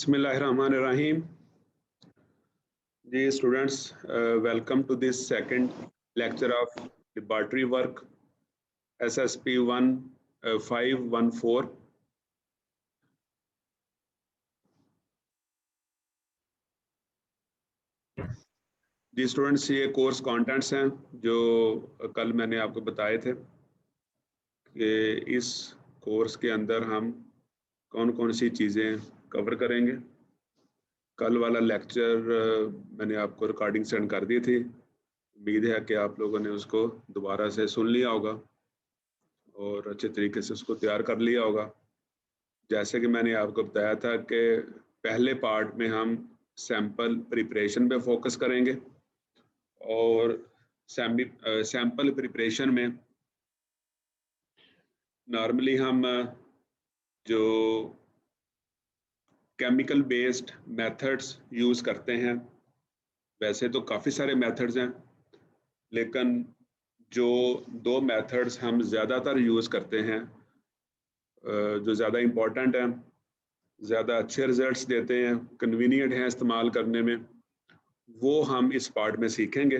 Bismillahirrahmanirrahim. Dear students, welcome to this second lecture of laboratory work SSP 1514. Ji students, ये course contents हैं जो कल मैंने आपको बताए थे कि इस कोर्स के अंदर हम कौन कौन सी चीज़ें कवर करेंगे। कल वाला लेक्चर मैंने आपको रिकॉर्डिंग सेंड कर दी थी। उम्मीद है कि आप लोगों ने उसको दोबारा से सुन लिया होगा और अच्छे तरीके से उसको तैयार कर लिया होगा। जैसे कि मैंने आपको बताया था कि पहले पार्ट में हम सैंपल प्रिपरेशन पे फोकस करेंगे और सैंपल प्रिपरेशन में नॉर्मली हम जो केमिकल बेस्ड मेथड्स यूज़ करते हैं, वैसे तो काफ़ी सारे मेथड्स हैं, लेकिन जो दो मेथड्स हम ज़्यादातर यूज़ करते हैं, जो ज़्यादा इम्पोर्टेंट हैं, ज़्यादा अच्छे रिजल्ट्स देते हैं, कन्वीनियंट हैं इस्तेमाल करने में, वो हम इस पार्ट में सीखेंगे।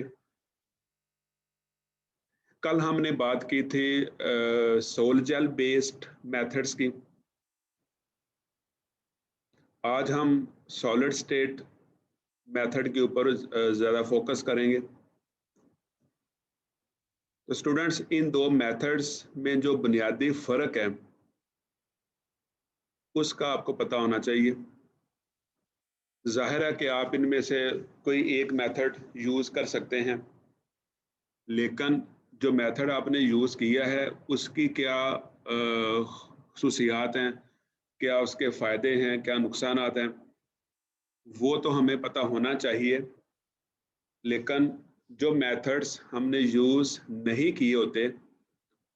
कल हमने बात की थी सोल जेल बेस्ड मेथड्स की। आज हम सॉलिड स्टेट मेथड के ऊपर ज़्यादा फोकस करेंगे। तो स्टूडेंट्स, इन दो मेथड्स में जो बुनियादी फ़र्क है उसका आपको पता होना चाहिए। जाहिर है कि आप इनमें से कोई एक मेथड यूज़ कर सकते हैं, लेकिन जो मेथड आपने यूज़ किया है उसकी क्या खुसूसियात हैं, क्या उसके फ़ायदे हैं, क्या नुकसानात हैं, वो तो हमें पता होना चाहिए। लेकिन जो मेथड्स हमने यूज़ नहीं किए होते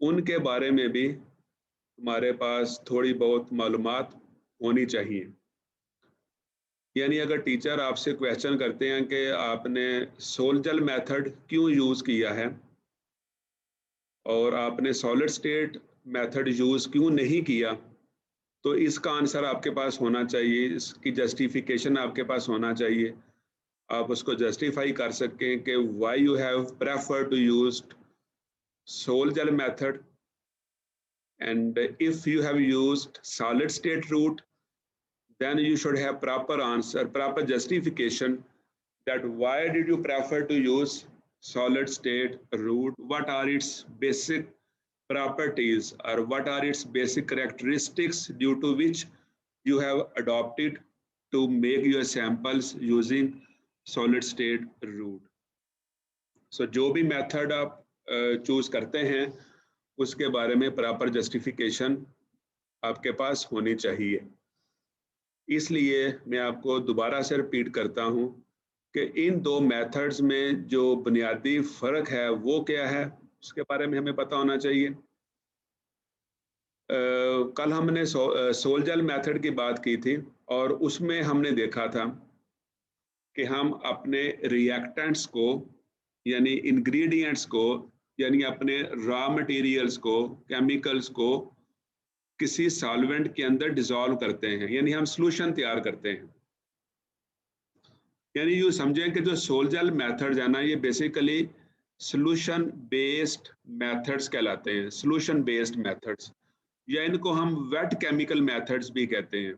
उनके बारे में भी हमारे पास थोड़ी बहुत मालूमात होनी चाहिए। यानी अगर टीचर आपसे क्वेश्चन करते हैं कि आपने सोल जेल मेथड क्यों यूज़ किया है और आपने सॉलिड स्टेट मेथड यूज़ क्यों नहीं किया, तो इसका आंसर आपके पास होना चाहिए, इसकी जस्टिफिकेशन आपके पास होना चाहिए। आप उसको जस्टिफाई कर सकें कि why you have prefer to use sol gel method, and if you have used solid state route, then you should have proper answer, proper justification that why did you prefer to use solid state route, what are its basic properties or what are its basic characteristics due to which you have adopted to make your samples using solid state route. So जो भी method आप choose करते हैं उसके बारे में proper justification आपके पास होनी चाहिए। इसलिए मैं आपको दोबारा से रिपीट करता हूं कि इन दो मेथड्स में जो बुनियादी फर्क है वो क्या है, उसके बारे में हमें पता होना चाहिए। कल हमने सोल जेल मेथड की बात की थी और उसमें हमने देखा था कि हम अपने रिएक्टेंट्स को यानी इंग्रेडिएंट्स को यानी अपने रॉ मटेरियल्स को, केमिकल्स को किसी सॉल्वेंट के अंदर डिसॉल्व करते हैं, यानी हम सॉल्यूशन तैयार करते हैं। यानी यूँ समझें कि जो सोल जेल मेथड्स है ना, ये बेसिकली सॉल्यूशन बेस्ड मेथड्स कहलाते हैं, सॉल्यूशन बेस्ड मेथड्स, या इनको हम वेट केमिकल मेथड्स भी कहते हैं,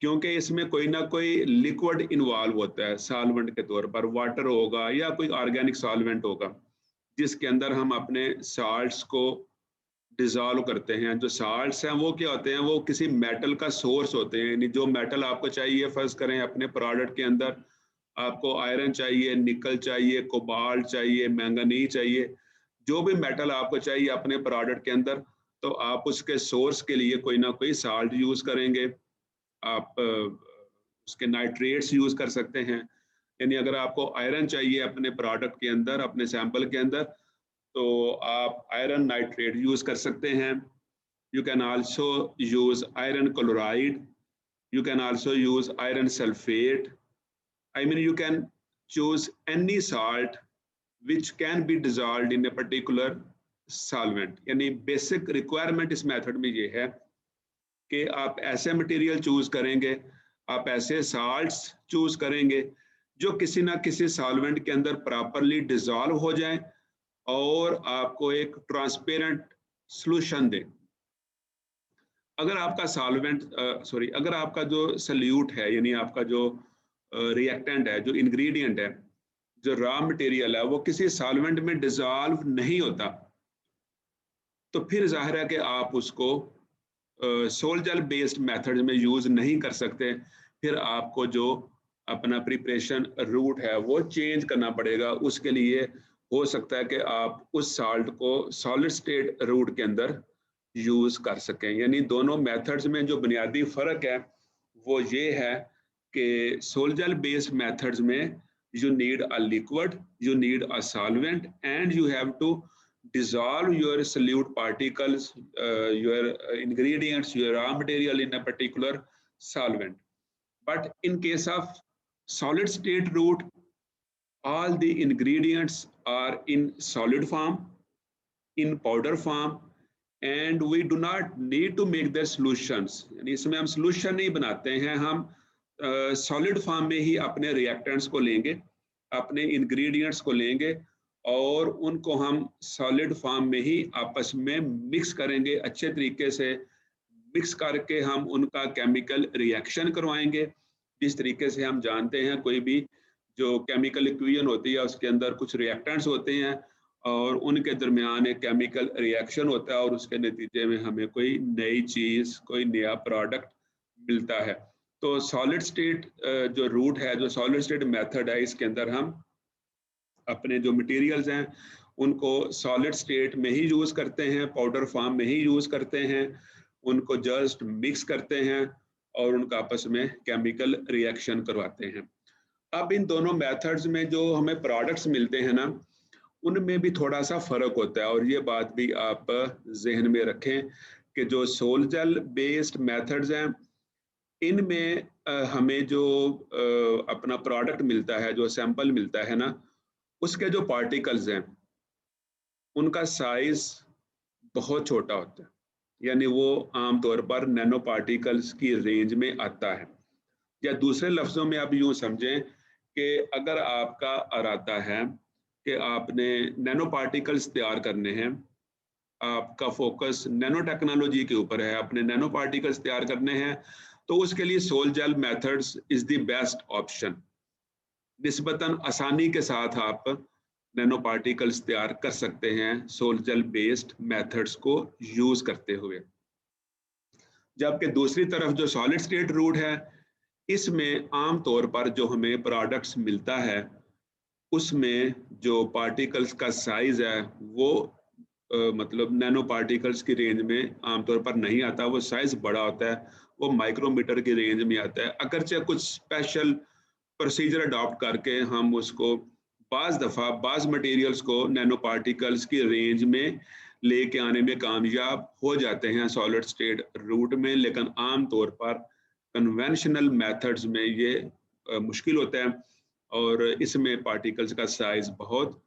क्योंकि इसमें कोई ना कोई लिक्विड इन्वॉल्व होता है सॉल्वेंट के तौर पर, वाटर होगा या कोई ऑर्गेनिक सॉल्वेंट होगा जिसके अंदर हम अपने साल्ट्स को डिजॉल्व करते हैं। जो साल्ट्स हैं वो क्या होते हैं, वो किसी मेटल का सोर्स होते हैं, यानी जो मेटल आपको चाहिए, फर्ज करें अपने प्रोडक्ट के अंदर आपको आयरन चाहिए, निकल चाहिए, कोबाल्ट चाहिए, मैंगनीज चाहिए, जो भी मेटल आपको चाहिए अपने प्रोडक्ट के अंदर, तो आप उसके सोर्स के लिए कोई ना कोई साल्ट यूज करेंगे। आप उसके नाइट्रेट्स यूज कर सकते हैं, यानी अगर आपको आयरन चाहिए अपने प्रोडक्ट के अंदर, अपने सैंपल के अंदर, तो आप आयरन नाइट्रेट यूज कर सकते हैं। You can also use iron chloride, you can also use iron sulphate, I mean you can choose any salt which can be dissolved in a particular solvent। यानी basic requirement इस method में ये है कि आप ऐसे मटेरियल चूज करेंगे आप ऐसे साल्ट्स चूज करेंगे जो किसी ना किसी सॉल्वेंट के अंदर प्रॉपरली डिजॉल्व हो जाए और आपको एक ट्रांसपेरेंट सॉल्यूशन दे। अगर आपका अगर आपका जो सल्यूट है, यानी आपका जो रिएक्टेंट है, जो इंग्रेडिएंट है, जो रॉ मटेरियल है, वो किसी सॉल्वेंट में डिजॉल्व नहीं होता, तो फिर जाहिर है कि आप उसको सोल-जेल बेस्ड मेथड में यूज नहीं कर सकते। फिर आपको जो अपना प्रिपरेशन रूट है वो चेंज करना पड़ेगा। उसके लिए हो सकता है कि आप उस साल्ट को सॉलिड स्टेट रूट के अंदर यूज कर सकें। यानी दोनों मेथड्स में जो बुनियादी फर्क है वो ये है कि सोल-जेल बेस्ड मेथड्स में you need a liquid, you need a solvent, and you have to dissolve your solute particles, your ingredients, your raw material in a particular solvent. But in case of solid state route, all the ingredients are in solid form, in powder form, and we do not need to make their solutions. यानी इसमें हम solution नहीं बनाते हैं, हम solid form में ही अपने reactants को लेंगे, अपने इंग्रेडिएंट्स को लेंगे और उनको हम सॉलिड फॉर्म में ही आपस में मिक्स करेंगे। अच्छे तरीके से मिक्स करके हम उनका केमिकल रिएक्शन करवाएंगे। जिस तरीके से हम जानते हैं कोई भी जो केमिकल इक्वेशन होती है उसके अंदर कुछ रिएक्टेंट्स होते हैं और उनके दरमियान एक केमिकल रिएक्शन होता है और उसके नतीजे में हमें कोई नई चीज़, कोई नया प्रोडक्ट मिलता है। तो सॉलिड स्टेट जो रूट है, जो सॉलिड स्टेट मेथड है, इसके अंदर हम अपने जो मटेरियल्स हैं उनको सॉलिड स्टेट में ही यूज़ करते हैं, पाउडर फॉर्म में ही यूज़ करते हैं, उनको जस्ट मिक्स करते हैं और उनका आपस में केमिकल रिएक्शन करवाते हैं। अब इन दोनों मेथड्स में जो हमें प्रोडक्ट्स मिलते हैं ना, उनमें भी थोड़ा सा फ़र्क होता है और ये बात भी आप जहन में रखें कि जो सोल-जेल बेस्ड मेथड्स हैं इनमें हमें जो अपना प्रोडक्ट मिलता है, जो सैंपल मिलता है ना, उसके जो पार्टिकल्स हैं उनका साइज बहुत छोटा होता है। यानी वो आमतौर पर नैनो पार्टिकल्स की रेंज में आता है। या दूसरे लफ्ज़ों में आप यूँ समझें कि अगर आपका इरादा है कि आपने नैनो पार्टिकल्स तैयार करने हैं, आपका फोकस नैनो टेक्नोलॉजी के ऊपर है, अपने नैनो पार्टिकल्स तैयार करने हैं, तो उसके लिए sol gel methods is the best option. निस्बतन आसानी के साथ आप नैनो पार्टिकल्स तैयार कर सकते हैं सोल-जेल बेस्ड मेथड्स को यूज करते हुए। जबकि दूसरी तरफ जो सॉलिड स्टेट रूट है, इसमें आम तौर पर जो हमें प्रोडक्ट्स मिलता है उसमें जो पार्टिकल्स का साइज है वो मतलब नैनो पार्टिकल्स की रेंज में आमतौर पर नहीं आता, वो साइज बड़ा होता है, वो माइक्रोमीटर की रेंज में आता है। अगरचे कुछ स्पेशल प्रोसीजर अडॉप्ट करके हम उसको बाज़ दफ़ा बाज़ मटेरियल्स को नैनो पार्टिकल्स की रेंज में लेके आने में कामयाब हो जाते हैं सॉलिड स्टेट रूट में, लेकिन आम तौर पर कन्वेंशनल मेथड्स में ये मुश्किल होता है और इसमें पार्टिकल्स का साइज बहुत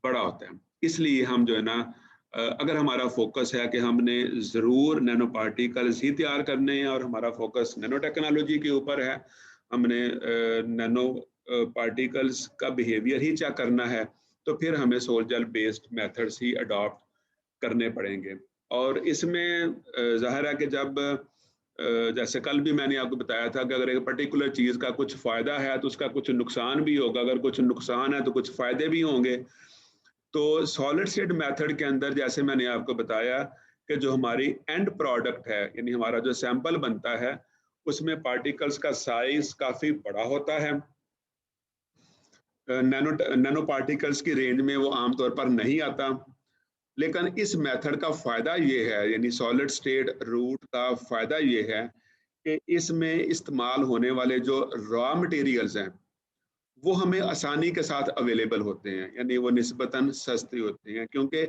बड़ा होता है। इसलिए हम जो है ना अगर हमारा फोकस है कि हमने ज़रूर नैनो पार्टिकल्स ही तैयार करने हैं और हमारा फोकस नैनो टेक्नोलॉजी के ऊपर है, हमने नैनो पार्टिकल्स का बिहेवियर ही चेक करना है, तो फिर हमें सोल-जेल बेस्ड मेथड्स ही अडॉप्ट करने पड़ेंगे। और इसमें ज़ाहिर है कि जब जैसे कल भी मैंने आपको बताया था कि अगर एक पर्टिकुलर चीज़ का कुछ फ़ायदा है तो उसका कुछ नुकसान भी होगा, अगर कुछ नुकसान है तो कुछ फ़ायदे भी होंगे। तो सॉलिड स्टेट मेथड के अंदर जैसे मैंने आपको बताया कि जो हमारी एंड प्रोडक्ट है, यानी हमारा जो सैंपल बनता है, उसमें पार्टिकल्स का साइज काफ़ी बड़ा होता है। नैनो पार्टिकल्स की रेंज में वो आमतौर पर नहीं आता, लेकिन इस मेथड का फ़ायदा ये है, यानी सॉलिड स्टेट रूट का फ़ायदा ये है कि इसमें इस्तेमाल होने वाले जो रॉ मटेरियल्स हैं वो हमें आसानी के साथ अवेलेबल होते हैं, यानी वो निस्बतन सस्ती होती हैं, क्योंकि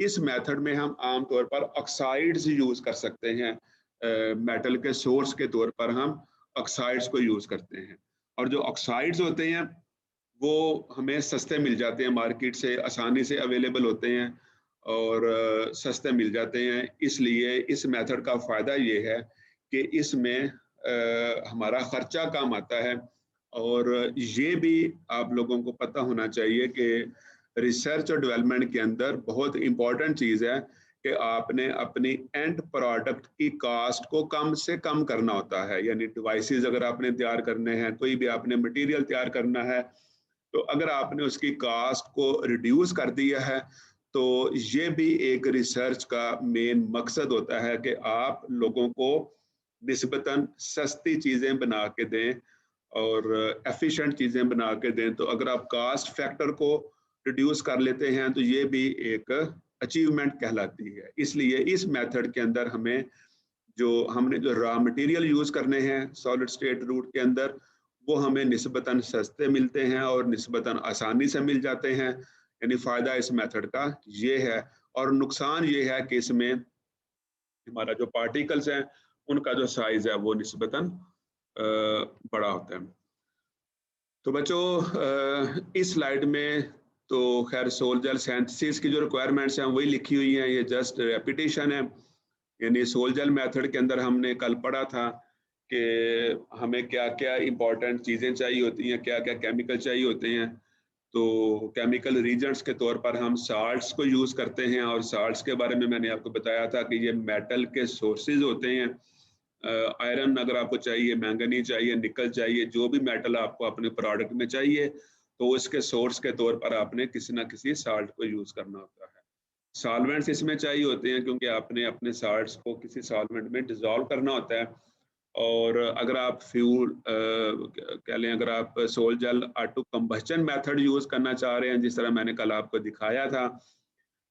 इस मेथड में हम आमतौर पर ऑक्साइड्स यूज़ कर सकते हैं। मेटल के सोर्स के तौर पर हम ऑक्साइड्स को यूज़ करते हैं और जो ऑक्साइड्स होते हैं वो हमें सस्ते मिल जाते हैं, मार्केट से आसानी से अवेलेबल होते हैं और सस्ते मिल जाते हैं। इसलिए इस मेथड का फ़ायदा ये है कि इसमें हमारा खर्चा कम आता है। और ये भी आप लोगों को पता होना चाहिए कि रिसर्च और डेवलपमेंट के अंदर बहुत इम्पोर्टेंट चीज़ है कि आपने अपनी एंड प्रोडक्ट की कास्ट को कम से कम करना होता है। यानी डिवाइसेस अगर आपने तैयार करने हैं, कोई भी आपने मटेरियल तैयार करना है, तो अगर आपने उसकी कास्ट को रिड्यूस कर दिया है, तो ये भी एक रिसर्च का मेन मकसद होता है कि आप लोगों को निस्बतन सस्ती चीज़ें बना के दें और एफिशिएंट चीज़ें बना के दें। तो अगर आप कास्ट फैक्टर को रिड्यूस कर लेते हैं तो ये भी एक अचीवमेंट कहलाती है। इसलिए इस मेथड के अंदर हमें हमने जो रॉ मटेरियल यूज़ करने हैं सॉलिड स्टेट रूट के अंदर, वो हमें निस्बतन सस्ते मिलते हैं और निस्बतन आसानी से मिल जाते हैं। यानी फ़ायदा इस मेथड का ये है। और नुकसान ये है कि इसमें हमारा जो पार्टिकल्स हैं उनका जो साइज है वो निस्बतन बड़ा होता है। तो बच्चों इस स्लाइड में तो खैर सोल जेल सिंथेसिस की जो रिक्वायरमेंट्स हैं वही लिखी हुई हैं, ये जस्ट रेपिटेशन है। यानी सोल जेल मेथड के अंदर हमने कल पढ़ा था कि हमें क्या क्या इंपॉर्टेंट चीज़ें चाहिए होती हैं, क्या क्या केमिकल चाहिए होते हैं। तो केमिकल रीजेंट्स के तौर पर हम साल्ट्स को यूज़ करते हैं, और साल्ट्स के बारे में मैंने आपको बताया था कि ये मेटल के सोर्सेज होते हैं। आयरन अगर आपको चाहिए, मैंगनी चाहिए, निकल चाहिए, जो भी मेटल आपको अपने प्रोडक्ट में चाहिए, तो उसके सोर्स के तौर पर आपने किसी ना किसी साल्ट को यूज़ करना होता है। सॉल्वेंट्स इसमें चाहिए होते हैं क्योंकि आपने अपने साल्ट्स को किसी सॉल्वेंट में डिसॉल्व करना होता है। और अगर आप फ्यूल कह लें, अगर आप sol gel auto combustion method use करना चाह रहे हैं, जिस तरह मैंने कल आपको दिखाया था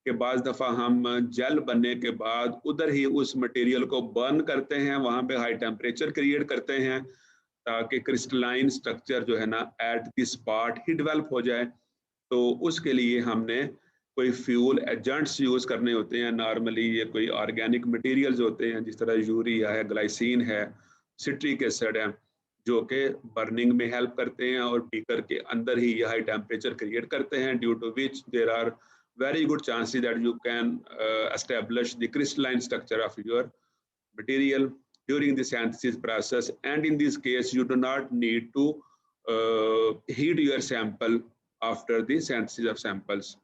कि बाज़ दफ़ा हम जेल बनने के बाद उधर ही उस मटेरियल को बर्न करते हैं, वहाँ पे हाई टेम्परेचर क्रिएट करते हैं ताकि क्रिस्टलाइन स्ट्रक्चर जो है ना at the spot he develop हो जाए। तो उसके लिए हमने कोई फ्यूल एजेंट्स यूज़ करने होते हैं। नॉर्मली ये कोई ऑर्गेनिक मटेरियल्स होते हैं, जिस तरह यूरिया है, ग्लाइसिन है, सिट्रिक एसिड है, जो कि बर्निंग में हेल्प करते हैं और बीकर के अंदर ही ये हाई टेम्परेचर क्रिएट करते हैं, due to which there are very good chances that you can establish the crystalline structure of your material during the synthesis process. And in this case, you do not need to heat your sample after the synthesis of samples.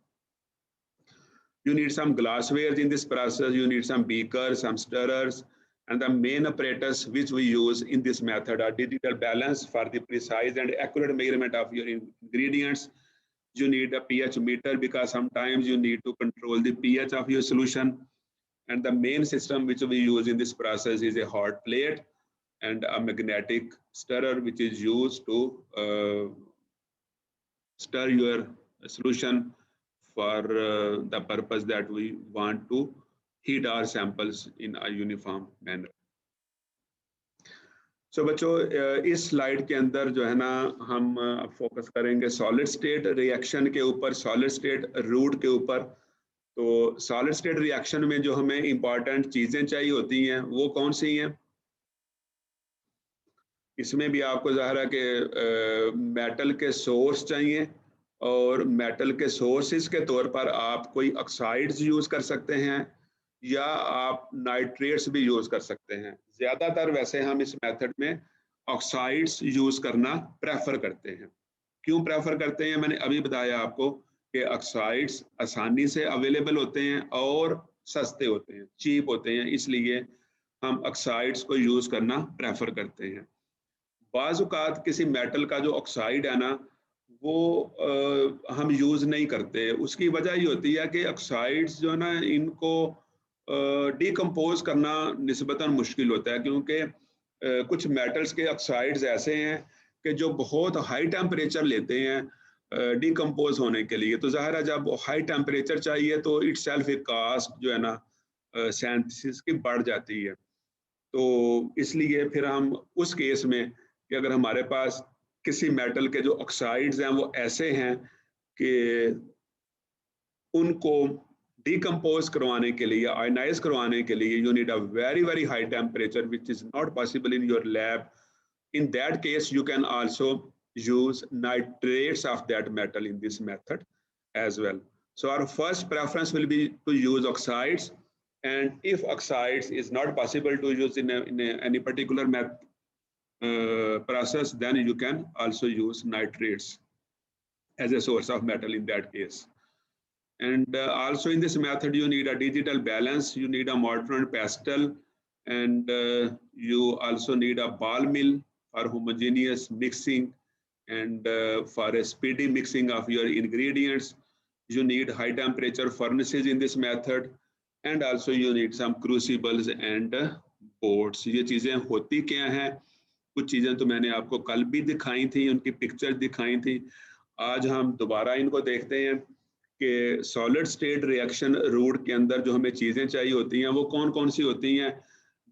You need some glassware in this process, you need some beakers, some stirrers, and the main apparatus which we use in this method are digital balance for the precise and accurate measurement of your ingredients. You need a pH meter because sometimes you need to control the pH of your solution. And the main system which we use in this process is a hot plate and a magnetic stirrer, which is used to stir your solution for the purpose that we want to heat our samples in a uniform manner. सो बच्चों इस slide के अंदर जो है ना हम focus करेंगे solid state reaction के ऊपर, सॉलिड स्टेट रूट के ऊपर। तो सॉलिड स्टेट रिएक्शन में जो हमें इंपॉर्टेंट चीज़ें चाहिए होती हैं वो कौन सी हैं? इसमें भी आपको ज़ाहिर है कि मेटल के सोर्स चाहिए, और मेटल के सोर्सेज के तौर पर आप कोई ऑक्साइड्स यूज़ कर सकते हैं या आप नाइट्रेट्स भी यूज़ कर सकते हैं। ज़्यादातर वैसे हम इस मेथड में ऑक्साइड्स यूज़ करना प्रेफर करते हैं। क्यों प्रेफर करते हैं? मैंने अभी बताया आपको कि ऑक्साइड्स आसानी से अवेलेबल होते हैं और सस्ते होते हैं, चीप होते हैं, इसलिए हम ऑक्साइड्स को यूज़ करना प्रेफर करते हैं। बाज़ औक़ात किसी मेटल का जो ऑक्साइड है ना वो हम यूज़ नहीं करते। उसकी वजह ये होती है कि ऑक्साइड्स जो है ना इनको डिकम्पोज करना निस्बतन मुश्किल होता है, क्योंकि कुछ मेटल्स के ऑक्साइड्स ऐसे हैं कि जो बहुत हाई टेम्परेचर लेते हैं डिकम्पोज होने के लिए। तो ज़ाहिर है जब हाई टेम्परेचर चाहिए तो इटसेल्फ एक कास्ट जो है ना सिंथेसिस की बढ़ जाती है। तो इसलिए फिर हम उस केस में कि अगर हमारे पास किसी मेटल के जो ऑक्साइड्स हैं वो ऐसे हैं कि उनको डिकम्पोज करवाने के लिए, आयनाइज करवाने के लिए you need a very high temperature which is not possible in your lab. In that case, you can also use nitrates of that metal in this method as well. So our first preference will be to use oxides, and if oxides is not possible to use in any particular process, then you can also use nitrates as a source of metal in that case. And also in this method, you need a digital balance, you need a mortar and pestle, and you also need a ball mill for homogeneous mixing and for a speedy mixing of your ingredients. You need high temperature furnaces in this method, and also you need some crucibles and boards. ये चीज़ें होती क्या हैं? कुछ चीज़ें तो मैंने आपको कल भी दिखाई थी, उनकी पिक्चर दिखाई थी। आज हम दोबारा इनको देखते हैं कि सॉलिड स्टेट रिएक्शन रूट के अंदर जो हमें चीज़ें चाहिए होती हैं वो कौन कौन सी होती हैं।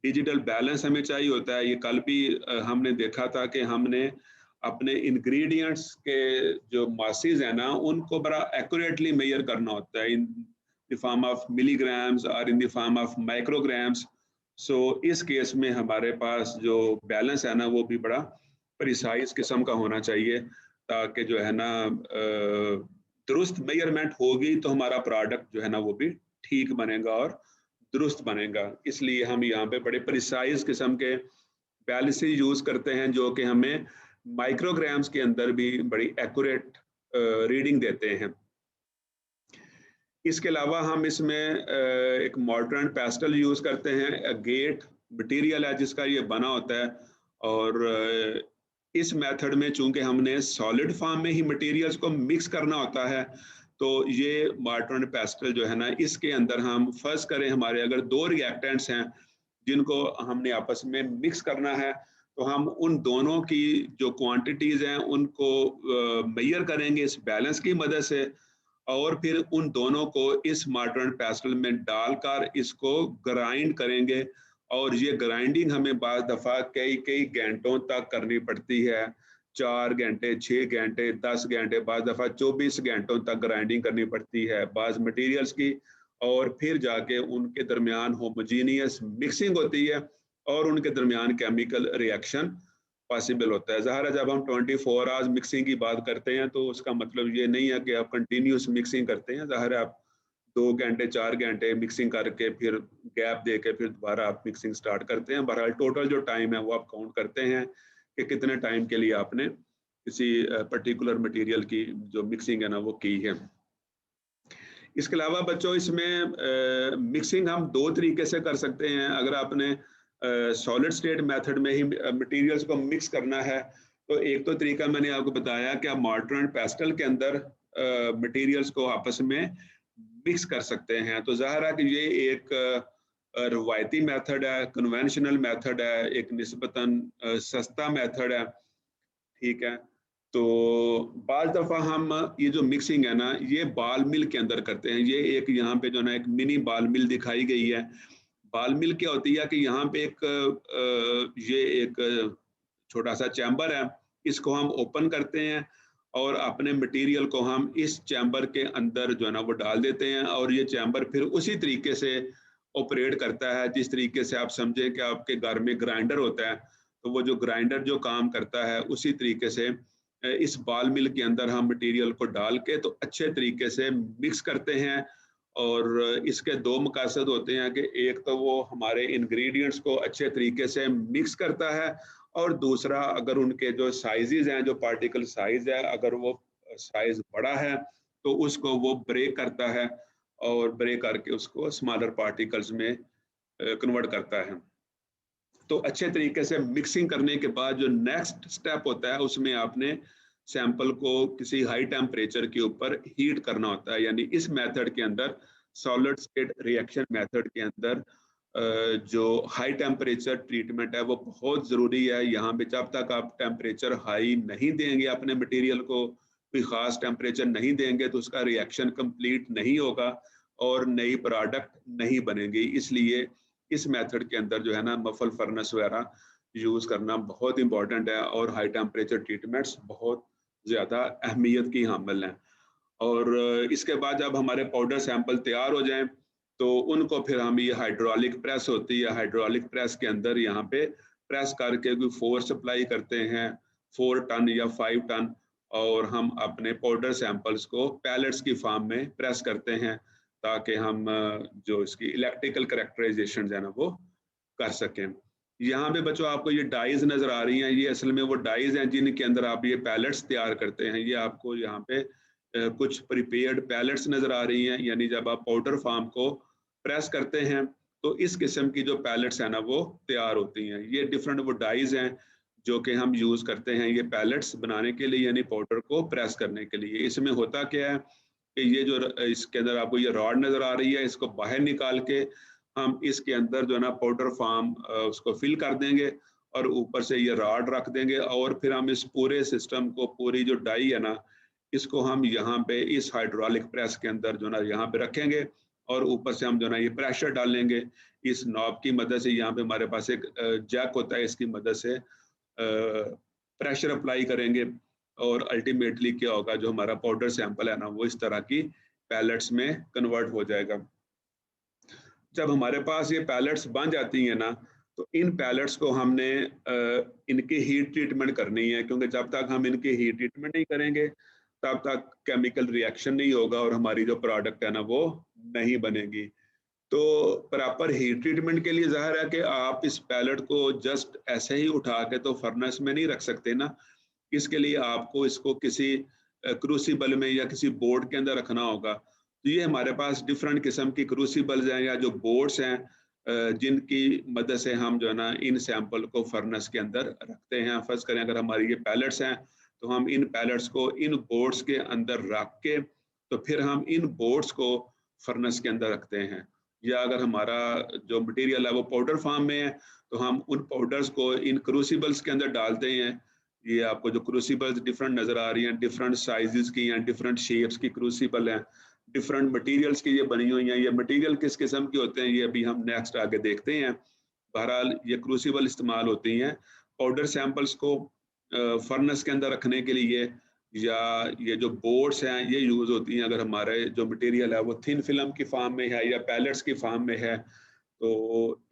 डिजिटल बैलेंस हमें चाहिए होता है। ये कल भी हमने देखा था कि हमने अपने इंग्रेडिएंट्स के जो मासेस हैं ना, उनको बड़ा एक्यूरेटली मेजर करना होता है in the form of milligrams और in the form of micrograms. So इस केस में हमारे पास जो बैलेंस है ना, वो भी बड़ा प्रिसाइज किस्म का होना चाहिए, ताकि जो है ना दुरुस्त मेजरमेंट होगी तो हमारा प्रोडक्ट जो है ना वो भी ठीक बनेगा और दुरुस्त बनेगा। इसलिए हम यहाँ पे बड़े प्रिसाइज किस्म के बैलेंसेस यूज करते हैं, जो कि हमें माइक्रोग्राम्स के अंदर भी बड़ी एक्यूरेट रीडिंग देते हैं। इसके अलावा हम इसमें एक मॉर्टर एंड पेस्टल यूज करते हैं। गेट मटेरियल है जिसका ये बना होता है, और इस मेथड में चूंकि हमने सॉलिड फॉर्म में ही मटेरियल्स को मिक्स करना होता है, तो ये मॉर्टर एंड पेस्टल जो है ना, इसके अंदर हम फर्स्ट करें, हमारे अगर दो रिएक्टेंट्स हैं जिनको हमने आपस में मिक्स करना है, तो हम उन दोनों की जो क्वांटिटीज हैं उनको मेजर करेंगे इस बैलेंस की मदद से, और फिर उन दोनों को इस मॉर्टर एंड पेस्टल में डालकर इसको ग्राइंड करेंगे। और ये ग्राइंडिंग हमें बाज़ दफ़ा कई कई घंटों तक करनी पड़ती है, 4 घंटे, 6 घंटे, 10 घंटे, बाज़ दफ़ा 24 घंटों तक ग्राइंडिंग करनी पड़ती है बाज़ मटेरियल्स की, और फिर जाके उनके दरमियान होमोजीनियस मिक्सिंग होती है और उनके दरमियान केमिकल रिएक्शन पॉसिबल होता है। ज़ाहिर है जब हम 24 आवर्स मिक्सिंग की बात करते हैं तो उसका मतलब ये नहीं है कि आप कंटिन्यूस मिक्सिंग करते हैं। ज़ाहिर है आप 2 घंटे 4 घंटे मिक्सिंग करके फिर गैप दे के फिर दोबारा आप मिक्सिंग स्टार्ट करते हैं। बहरहाल टोटल जो टाइम है वो आप काउंट करते हैं कि कितने टाइम के लिए आपने किसी पर्टिकुलर मटेरियल की जो मिक्सिंग है ना वो की है। इसके अलावा बच्चों इसमें मिक्सिंग हम 2 तरीके से कर सकते हैं। अगर आपने सॉलिड स्टेट मेथड में ही मटेरियल्स को मिक्स करना है, तो एक तो तरीका मैंने आपको बताया कि आप मॉर्टर एंड पेस्टल के अंदर मटेरियल्स को आपस में मिक्स कर सकते हैं। तो ज़ाहिर है कि ये एक रवायती मेथड है, कन्वेंशनल मेथड है, एक निस्बतन सस्ता मेथड है, ठीक है। तो बाज़ दफ़ा हम ये जो मिक्सिंग है ना, ये बाल मिल के अंदर करते हैं। ये एक यहाँ पे जो ना एक मिनी बाल मिल दिखाई गई है। बाल मिल क्या होती है कि यहाँ पे ये एक छोटा सा चैम्बर है, इसको हम ओपन करते हैं और अपने मटेरियल को हम इस चैम्बर के अंदर जो है ना वो डाल देते हैं, और ये चैम्बर फिर उसी तरीके से ऑपरेट करता है जिस तरीके से आप समझें कि आपके घर में ग्राइंडर होता है, तो वो जो ग्राइंडर जो काम करता है उसी तरीके से इस बाल मिल के अंदर हम मटेरियल को डाल के तो अच्छे तरीके से मिक्स करते हैं। और इसके 2 मकसद होते हैं कि एक तो वो हमारे इंग्रेडिएंट्स को अच्छे तरीके से मिक्स करता है, और दूसरा अगर उनके जो साइजेस हैं, जो पार्टिकल साइज है, अगर वो साइज बड़ा है तो उसको वो ब्रेक करता है और ब्रेक करके उसको स्मॉलर पार्टिकल्स में कन्वर्ट करता है। तो अच्छे तरीके से मिक्सिंग करने के बाद जो नेक्स्ट स्टेप होता है उसमें आपने सैंपल को किसी हाई टेम्परेचर के ऊपर हीट करना होता है। यानी इस मेथड के अंदर, सॉलिड स्टेट रिएक्शन मेथड के अंदर जो हाई टेम्परेचर ट्रीटमेंट है वो बहुत ज़रूरी है। यहाँ पे जब तक आप टेम्परेचर हाई नहीं देंगे अपने मटेरियल को, कोई ख़ास टेम्परेचर नहीं देंगे, तो उसका रिएक्शन कंप्लीट नहीं होगा और नई प्रोडक्ट नहीं बनेगी। इसलिए इस मेथड के अंदर जो है ना मफल फर्नेस वगैरह यूज़ करना बहुत इंपॉर्टेंट है, और हाई टेम्परेचर ट्रीटमेंट्स बहुत ज़्यादा अहमियत की हामिल हैं। और इसके बाद जब हमारे पाउडर सैंपल तैयार हो जाएं तो उनको फिर हम, ये हाइड्रोलिक प्रेस होती है, हाइड्रोलिक प्रेस के अंदर यहाँ पे प्रेस करके कोई फोर्स अप्लाई करते हैं 4 टन या 5 टन, और हम अपने पाउडर सैंपल्स को पैलेट्स की फॉर्म में प्रेस करते हैं ताकि हम जो इसकी इलेक्ट्रिकल कैरेक्टराइजेशन है ना वो कर सकें। यहाँ पे बच्चों आपको ये डाइज नजर आ रही हैं, ये असल में वो डाइज हैं जिनके अंदर आप ये पैलेट्स तैयार करते हैं। ये आपको यहाँ पे कुछ प्रिपेयर्ड पैलेट्स नजर आ रही हैं, यानी जब आप पाउडर फार्म को प्रेस करते हैं तो इस किस्म की जो पैलेट्स हैं ना वो तैयार होती हैं। ये डिफरेंट वो डाइज हैं जो कि हम यूज करते हैं ये पैलेट्स बनाने के लिए, यानी पाउडर को प्रेस करने के लिए। इसमें होता क्या है कि ये जो इसके अंदर आपको ये रॉड नजर आ रही है, इसको बाहर निकाल के हम इसके अंदर जो है ना पाउडर फार्म उसको फिल कर देंगे और ऊपर से ये रॉड रख देंगे, और फिर हम इस पूरे सिस्टम को, पूरी जो डाई है ना, इसको हम यहाँ पे इस हाइड्रोलिक प्रेस के अंदर जो ना यहाँ पे रखेंगे, और ऊपर से हम जो ना ये प्रेशर डालेंगे इस नॉब की मदद से। यहाँ पे हमारे पास एक जैक होता है, इसकी मदद से प्रेशर अप्लाई करेंगे, और अल्टीमेटली क्या होगा, जो हमारा पाउडर सैंपल है ना वो इस तरह की पैलेट्स में कन्वर्ट हो जाएगा। जब हमारे पास ये पैलेट्स बन जाती हैं ना, तो इन पैलेट्स को हमने इनकी हीट ट्रीटमेंट करनी है, क्योंकि जब तक हम इनकी हीट ट्रीटमेंट नहीं करेंगे तब तक केमिकल रिएक्शन नहीं होगा और हमारी जो प्रोडक्ट है ना वो नहीं बनेगी। तो प्रॉपर हीट ट्रीटमेंट के लिए जाहिर है कि आप इस पैलेट को जस्ट ऐसे ही उठा के तो फर्नेस में नहीं रख सकते ना। इसके लिए आपको इसको किसी क्रूसिबल में या किसी बोर्ड के अंदर रखना होगा। तो ये हमारे पास डिफरेंट किस्म की क्रूसिबल्स हैं या जो बोर्ड्स हैं जिनकी मदद से हम जो है ना इन सैंपल को फर्नेस के अंदर रखते हैं। फर्ज करें अगर हमारी ये पैलेट्स हैं तो हम इन पैलेट्स को इन बोर्ड्स के अंदर रख के तो फिर हम इन बोर्ड्स को फर्नेस के अंदर रखते हैं। या अगर हमारा जो मटेरियल है वो पाउडर फॉर्म में है तो हम उन पाउडर्स को इन क्रूसिबल्स के अंदर डालते हैं। ये आपको जो क्रूसिबल्स डिफरेंट नजर आ रही हैं, डिफरेंट साइजेस की हैं, डिफरेंट शेप्स की क्रूसिबल हैं, डिफरेंट मटेरियल्स की ये बनी हुई हैं। ये मटेरियल किस किस्म के होते हैं ये अभी हम नेक्स्ट आगे देखते हैं। बहरहाल ये क्रूसिबल इस्तेमाल होती हैं पाउडर सैंपल्स को फर्नेस के अंदर रखने के लिए, या ये जो बोर्ड्स हैं ये यूज होती हैं अगर हमारे जो मटेरियल है वो थिन फिल्म की फॉर्म में है या पैलेट्स की फॉर्म में है। तो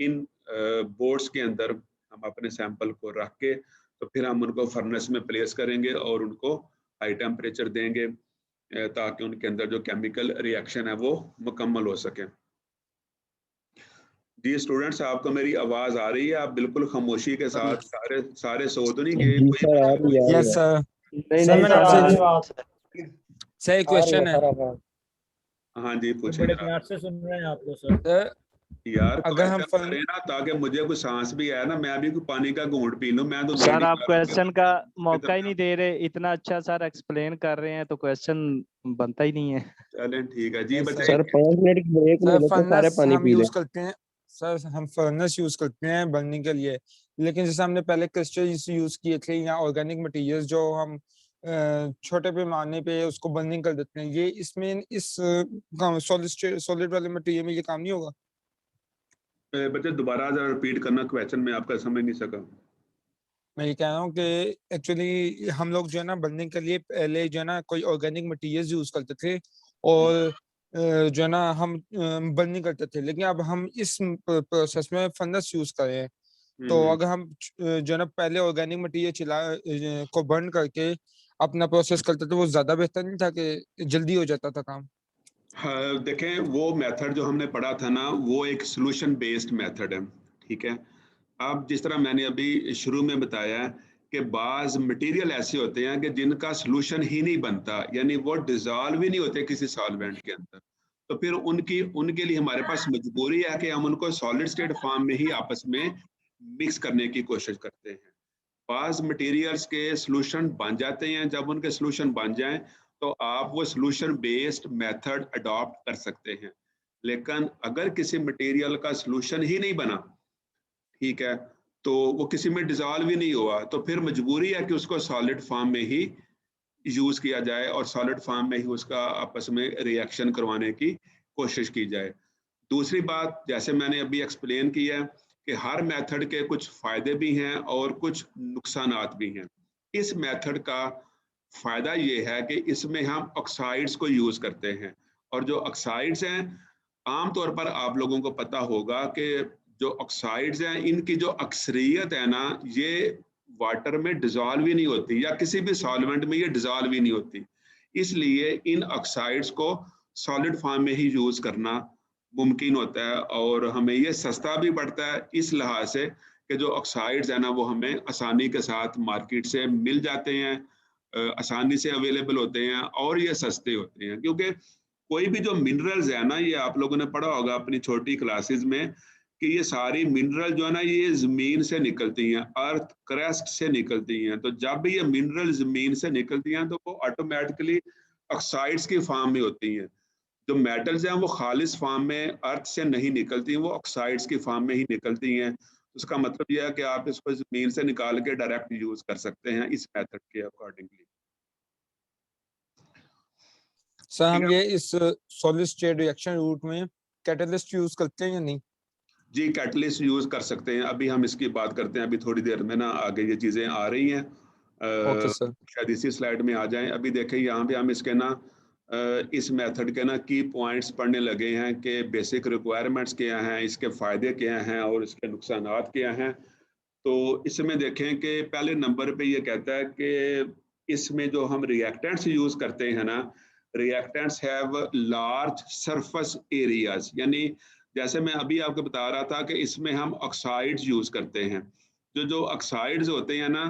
इन बोर्ड्स के अंदर हम अपने सैंपल को रख के तो फिर हम उनको फर्नेस में प्लेस करेंगे और उनको हाई टेम्परेचर देंगे ताकि उनके अंदर जो केमिकल रिएक्शन है वो मुकम्मल हो सके। जी स्टूडेंट्स, आपको मेरी आवाज आ रही है? आप बिल्कुल खामोशी के साथ सारे सो तो नहीं गए? जी सर, आ रही है। Yes sir. नहीं सर नहीं मैंने सर, आपसे सर एक आ रही क्वेश्चन है। सर आवाज। हाँ जी पूछें बड़े जनाब। प्यार से सुन रहे हैं आपको सर। सर यार अगर हम क्वेश्चन करें ना ताकि मुझे कोई सांस भी आए ना, मैं भी कोई पानी का घूंट पी लूं। मैं तो सर आप क्वेश्चन का मौका ही नहीं दे रहे, इतना अच्छा सर एक्सप्लेन कर रहे हैं तो क्वेश्चन बनता ही नहीं है। चलें ठीक है जी बच्चे। सर 5 मिनट की ब्रेक ले सर लो तो सारे फर्नेस पानी हम पी ले। यूज करते हैं। सर हम फर्नेस यूज करते हैं बनने के लिए, लेकिन जैसे हमने पहले क्रिस्टल्स यूज किए थे या ऑर्गेनिक मटेरियल्स जो हम छोटे पैमाने पे उसको बर्निंग कर देते हैं, ये इसमें इस सॉलिड वाले मटेरियल में ये काम नहीं होगा? बच्चे दोबारा जरा रिपीट करना क्वेश्चन, में आपका समझ नहीं सका। मैं ये कह रहा हूँ कि एक्चुअली हम लोग जो है ना बनने के लिए पहले जो है ना कोई ऑर्गेनिक मटेरियल्स यूज करते थे और जो है ना हम बर्निंग करते थे, लेकिन अब हम इस प्रोसेस में फर्नेस यूज कर रहे हैं। तो अगर हम जो है ना पहले ऑर्गेनिक मटेरियल को बर्न करके अपना प्रोसेस करते थे वो ज्यादा बेहतर नहीं था कि जल्दी हो जाता था काम? हाँ देखें, वो मेथड जो हमने पढ़ा था ना वो एक सोल्यूशन बेस्ड मेथड है, ठीक है। अब जिस तरह मैंने अभी शुरू में बताया कि बाज मटेरियल ऐसे होते हैं कि जिनका सोल्यूशन ही नहीं बनता, यानी वो डिजॉल्व ही नहीं होते किसी सॉल्वेंट के अंदर, तो फिर उनके लिए हमारे पास मजबूरी है कि हम उनको सॉलिड स्टेट फॉर्म में ही आपस में मिक्स करने की कोशिश करते हैं। बाज मटेरियल्स के सोल्यूशन बन जाते हैं, जब उनके सोल्यूशन बन जाएं तो आप वो सोल्यूशन बेस्ड मेथड अडॉप्ट कर सकते हैं। लेकिन अगर किसी मटेरियल का सोल्यूशन ही नहीं बना, ठीक है, तो वो किसी में डिजॉल्व ही नहीं हुआ, तो फिर मजबूरी है कि उसको सॉलिड फॉर्म में ही यूज किया जाए और सॉलिड फॉर्म में ही उसका आपस में रिएक्शन करवाने की कोशिश की जाए। दूसरी बात, जैसे मैंने अभी एक्सप्लेन किया है कि हर मेथड के कुछ फायदे भी हैं और कुछ नुकसानात भी हैं। इस मेथड का फायदा ये है कि इसमें हम ऑक्साइड्स को यूज करते हैं, और जो ऑक्साइड्स हैं आमतौर पर आप लोगों को पता होगा कि जो ऑक्साइड्स हैं इनकी जो अक्सरियत है ना ये वाटर में डिजॉल्व ही नहीं होती, या किसी भी सॉल्वेंट में ये डिजॉल्व ही नहीं होती। इसलिए इन ऑक्साइड्स को सॉलिड फॉर्म में ही यूज करना मुमकिन होता है, और हमें ये सस्ता भी पड़ता है इस लिहाज से कि जो ऑक्साइड्स है ना वो हमें आसानी के साथ मार्केट से मिल जाते हैं, आसानी से अवेलेबल होते हैं और ये सस्ते होते हैं। क्योंकि कोई भी जो मिनरल्स है ना, ये आप लोगों ने पढ़ा होगा अपनी छोटी क्लासेस में कि ये सारी मिनरल जो है ना ये जमीन से निकलती हैं, अर्थ क्रस्ट से निकलती हैं। तो जब भी ये मिनरल जमीन से निकलती हैं तो वो ऑटोमेटिकली ऑक्साइड्स की फॉर्म में होती हैं। जो मेटल्स हैं वो खालिस फॉर्म में अर्थ से नहीं निकलती हैं, वो ऑक्साइड्स की फॉर्म में ही निकलती हैं। उसका मतलब यह है कि आप इसको जमीन से निकाल के डायरेक्ट यूज कर सकते हैं इस मेथड के अकॉर्डिंगली। सर हम ये इस सॉलिड स्टेट रिएक्शन रूट में कैटलिस्ट यूज करते हैं या नहीं? जी, कैटलिस्ट यूज कर सकते हैं। अभी हम इसकी बात करते हैं, अभी थोड़ी देर में ना आगे ये चीजें आ रही हैं। Okay sir. शायद इसी स्लाइड में आ जाएं। अभी देखें यहाँ पे हम इसके ना इस मेथड के ना की पॉइंट्स पढ़ने लगे हैं कि बेसिक रिक्वायरमेंट्स क्या हैं, इसके फ़ायदे क्या हैं और इसके नुकसानात क्या हैं। तो इसमें देखें कि पहले नंबर पे ये कहता है कि इसमें जो हम रिएक्टेंट्स यूज़ करते हैं ना, reactants have large surface areas, यानी जैसे मैं अभी आपको बता रहा था कि इसमें हम ऑक्साइड्स यूज़ करते हैं। जो ऑक्साइड्स होते हैं ना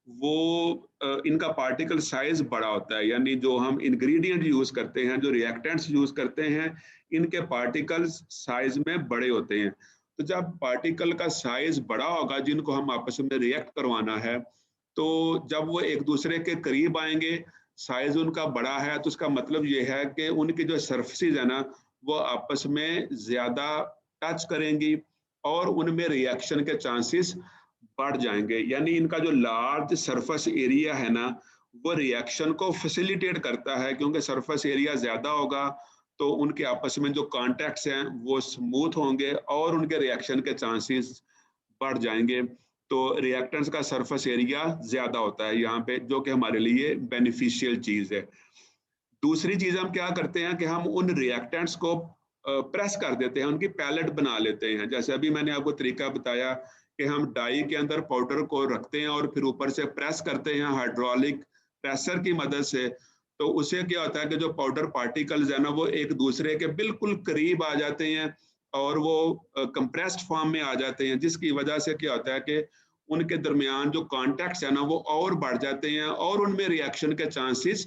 वो इनका पार्टिकल साइज बड़ा होता है, यानी जो हम इंग्रेडिएंट यूज करते हैं, जो रिएक्टेंट्स यूज करते हैं, इनके पार्टिकल्स साइज में बड़े होते हैं। तो जब पार्टिकल का साइज बड़ा होगा जिनको हम आपस में रिएक्ट करवाना है, तो जब वो एक दूसरे के करीब आएंगे, साइज उनका बड़ा है, तो उसका मतलब ये है कि उनकी जो सरफेसेस है ना वो आपस में ज्यादा टच करेंगी और उनमें रिएक्शन के चांसेस बढ़ जाएंगे। यानी इनका जो लार्ज सरफेस एरिया है ना वो रिएक्शन को फैसिलिटेट करता है, क्योंकि सरफेस एरिया ज्यादा होगा तो उनके आपस में जो कॉन्टैक्ट्स हैं वो स्मूथ होंगे और उनके रिएक्शन के चांसेस बढ़ जाएंगे। तो रिएक्टेंट्स का सरफेस एरिया ज्यादा होता है यहाँ पे, जो कि हमारे लिए बेनिफिशियल चीज है। दूसरी चीज हम क्या करते हैं कि हम उन रिएक्टेंट्स को प्रेस कर देते हैं, उनकी पैलेट बना लेते हैं। जैसे अभी मैंने आपको तरीका बताया कि हम डाई के अंदर पाउडर को रखते हैं और फिर ऊपर से प्रेस करते हैं हाइड्रोलिक प्रेशर की मदद से। तो उससे क्या होता है कि जो पाउडर पार्टिकल्स है ना वो एक दूसरे के बिल्कुल करीब आ जाते हैं और वो कंप्रेस्ड फॉर्म में आ जाते हैं, जिसकी वजह से क्या होता है कि उनके दरमियान जो कॉन्टैक्ट्स है ना वो और बढ़ जाते हैं और उनमें रिएक्शन के चांसेस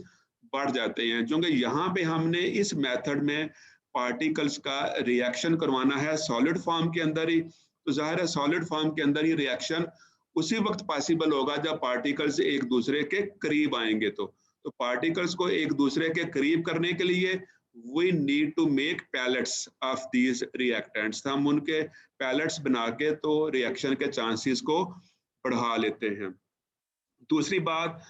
बढ़ जाते हैं। क्योंकि यहाँ पे हमने इस मेथड में पार्टिकल्स का रिएक्शन करवाना है सॉलिड फॉर्म के अंदर ही, तो जाहिर है सॉलिड फॉर्म के अंदर ही रिएक्शन उसी वक्त पॉसिबल होगा जब पार्टिकल्स एक दूसरे के करीब आएंगे। तो पार्टिकल्स को एक दूसरे के करीब करने के लिए we need to make pellets of these reactants. हम उनके पैलेट्स बना के तो रिएक्शन के चांसेस को बढ़ा लेते हैं। दूसरी बात,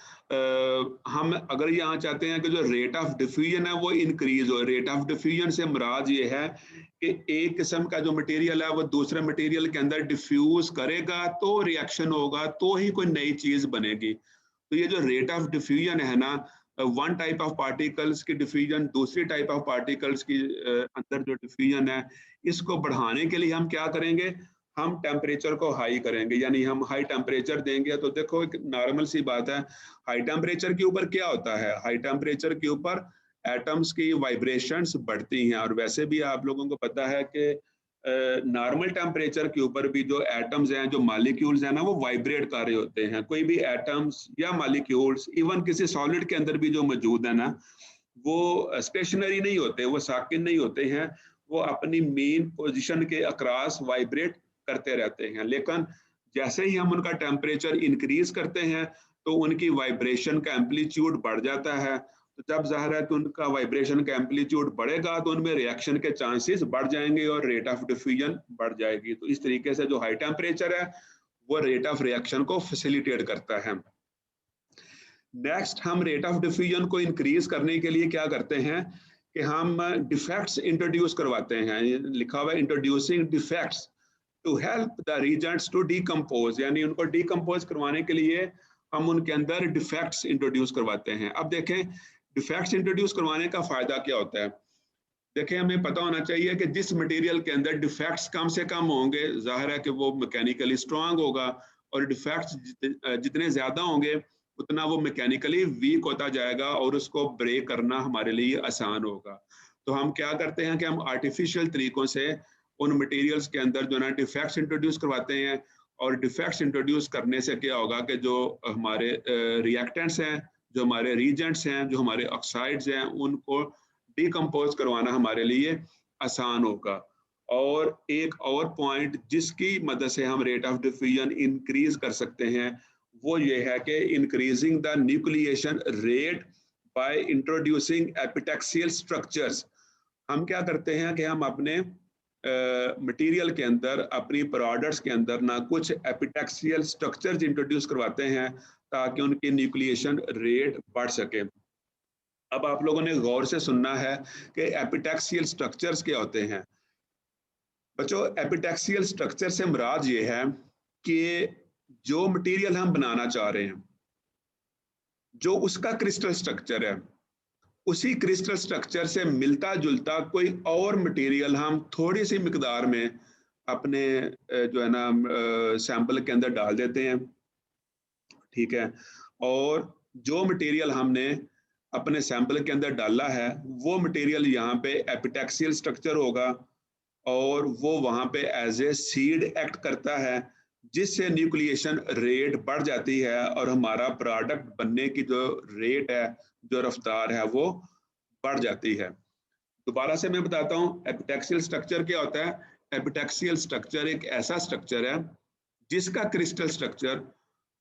हम अगर यहाँ चाहते हैं कि जो रेट ऑफ डिफ्यूजन है वो इंक्रीज हो। रेट ऑफ डिफ्यूजन से मुराद ये है कि एक किस्म का जो मटेरियल है वो दूसरे मटेरियल के अंदर डिफ्यूज करेगा तो रिएक्शन होगा, तो ही कोई नई चीज बनेगी। तो ये जो रेट ऑफ डिफ्यूजन है ना, वन टाइप ऑफ पार्टिकल्स की डिफ्यूजन दूसरी टाइप ऑफ पार्टिकल्स की अंदर जो डिफ्यूजन है, इसको बढ़ाने के लिए हम क्या करेंगे, हम टेम्परेचर को हाई करेंगे, यानी हम हाई टेम्परेचर देंगे। तो देखो एक नॉर्मल सी बात है, हाई टेम्परेचर के ऊपर क्या होता है, हाई टेम्परेचर के ऊपर एटम्स की वाइब्रेशंस बढ़ती हैं। और वैसे भी आप लोगों को पता है कि नॉर्मल टेम्परेचर के ऊपर भी जो एटम्स हैं, जो मॉलिक्यूल्स हैं ना, वो वाइब्रेट कर रहे होते हैं। कोई भी एटम्स या मॉलिक्यूल्स इवन किसी सॉलिड के अंदर भी जो मौजूद है ना, वो स्टेशनरी नहीं होते, वो साकिन नहीं होते हैं, वो अपनी मेन पोजीशन के अक्रॉस वाइब्रेट करते रहते हैं। लेकिन जैसे ही हम उनका टेम्परेचर इंक्रीज करते हैं तो उनकी वाइब्रेशन का एम्पलीट्यूड बढ़ जाता है। तो जब जाहिर है कि उनका वाइब्रेशन का एम्पलीट्यूड बढ़ेगा तो उनमें रिएक्शन के चांसेस बढ़ जाएंगे और रेट ऑफ डिफ्यूजन बढ़ जाएगी। तो इस तरीके से जो हाई टेम्परेचर है वो रेट ऑफ रिएक्शन को फैसिलिटेट करता है। नेक्स्ट, हम रेट ऑफ डिफ्यूजन को इंक्रीज करने के लिए क्या करते हैं कि हम डिफेक्ट्स इंट्रोड्यूस करवाते हैं। लिखा हुआ है introducing defects to help the reagents to decompose, यानी उनको डिकम्पोज करवाने के लिए हम उनके अंदर डिफेक्ट्स इंट्रोड्यूस करवाते हैं। अब देखें डिफेक्ट्स इंट्रोड्यूस करवाने का फायदा क्या होता है। देखें, हमें पता होना चाहिए कि जिस मटेरियल के अंदर डिफेक्ट्स कम से कम होंगे, जाहिर है कि वो मैकेनिकली स्ट्रांग होगा, और डिफेक्ट्स जितने ज्यादा होंगे उतना वो मैकेनिकली वीक होता जाएगा और उसको ब्रेक करना हमारे लिए आसान होगा। तो हम क्या करते हैं कि हम आर्टिफिशियल तरीकों से उन मटेरियल्स के अंदर जो ना डिफेक्ट्स इंट्रोड्यूस करवाते हैं और डिफेक्ट्स इंट्रोड्यूस करने से क्या होगा कि जो हमारे रिएक्टेंट्स हैं, जो हमारे रीजेंट्स हैं, जो हमारे ऑक्साइड्स हैं, उनको डिकम्पोज करवाना हमारे लिए आसान होगा। और एक और पॉइंट जिसकी मदद से हम रेट ऑफ डिफ्यूजन इंक्रीज कर सकते हैं वो ये है कि increasing the nucleation rate by introducing epitaxial structures. हम क्या करते हैं कि हम अपने मटेरियल के अंदर, अपनी प्रोडक्ट्स के अंदर ना कुछ एपिटैक्सियल स्ट्रक्चर्स इंट्रोड्यूस करवाते हैं ताकि उनकी न्यूक्लिएशन रेट बढ़ सके। अब आप लोगों ने गौर से सुनना है कि एपिटैक्सियल स्ट्रक्चर्स क्या होते हैं। बच्चों, एपिटैक्सियल स्ट्रक्चर से मुराद ये है कि जो मटेरियल हम बनाना चाह रहे हैं, जो उसका क्रिस्टल स्ट्रक्चर है, उसी क्रिस्टल स्ट्रक्चर से मिलता जुलता कोई और मटेरियल हम थोड़ी सी मिकदार में अपने जो है ना सैंपल के अंदर डाल देते हैं, ठीक है। और जो मटेरियल हमने अपने सैंपल के अंदर डाला है वो मटेरियल यहाँ पे एपिटैक्सियल स्ट्रक्चर होगा और वो वहाँ पे एज ए सीड एक्ट करता है, जिससे न्यूक्लिएशन रेट बढ़ जाती है और हमारा प्रोडक्ट बनने की जो रेट है, जो रफ्तार है, वो बढ़ जाती है। दोबारा से मैं बताता हूँ एपिटैक्सियल स्ट्रक्चर क्या होता है। एपिटैक्सियल स्ट्रक्चर एक ऐसा स्ट्रक्चर है जिसका क्रिस्टल स्ट्रक्चर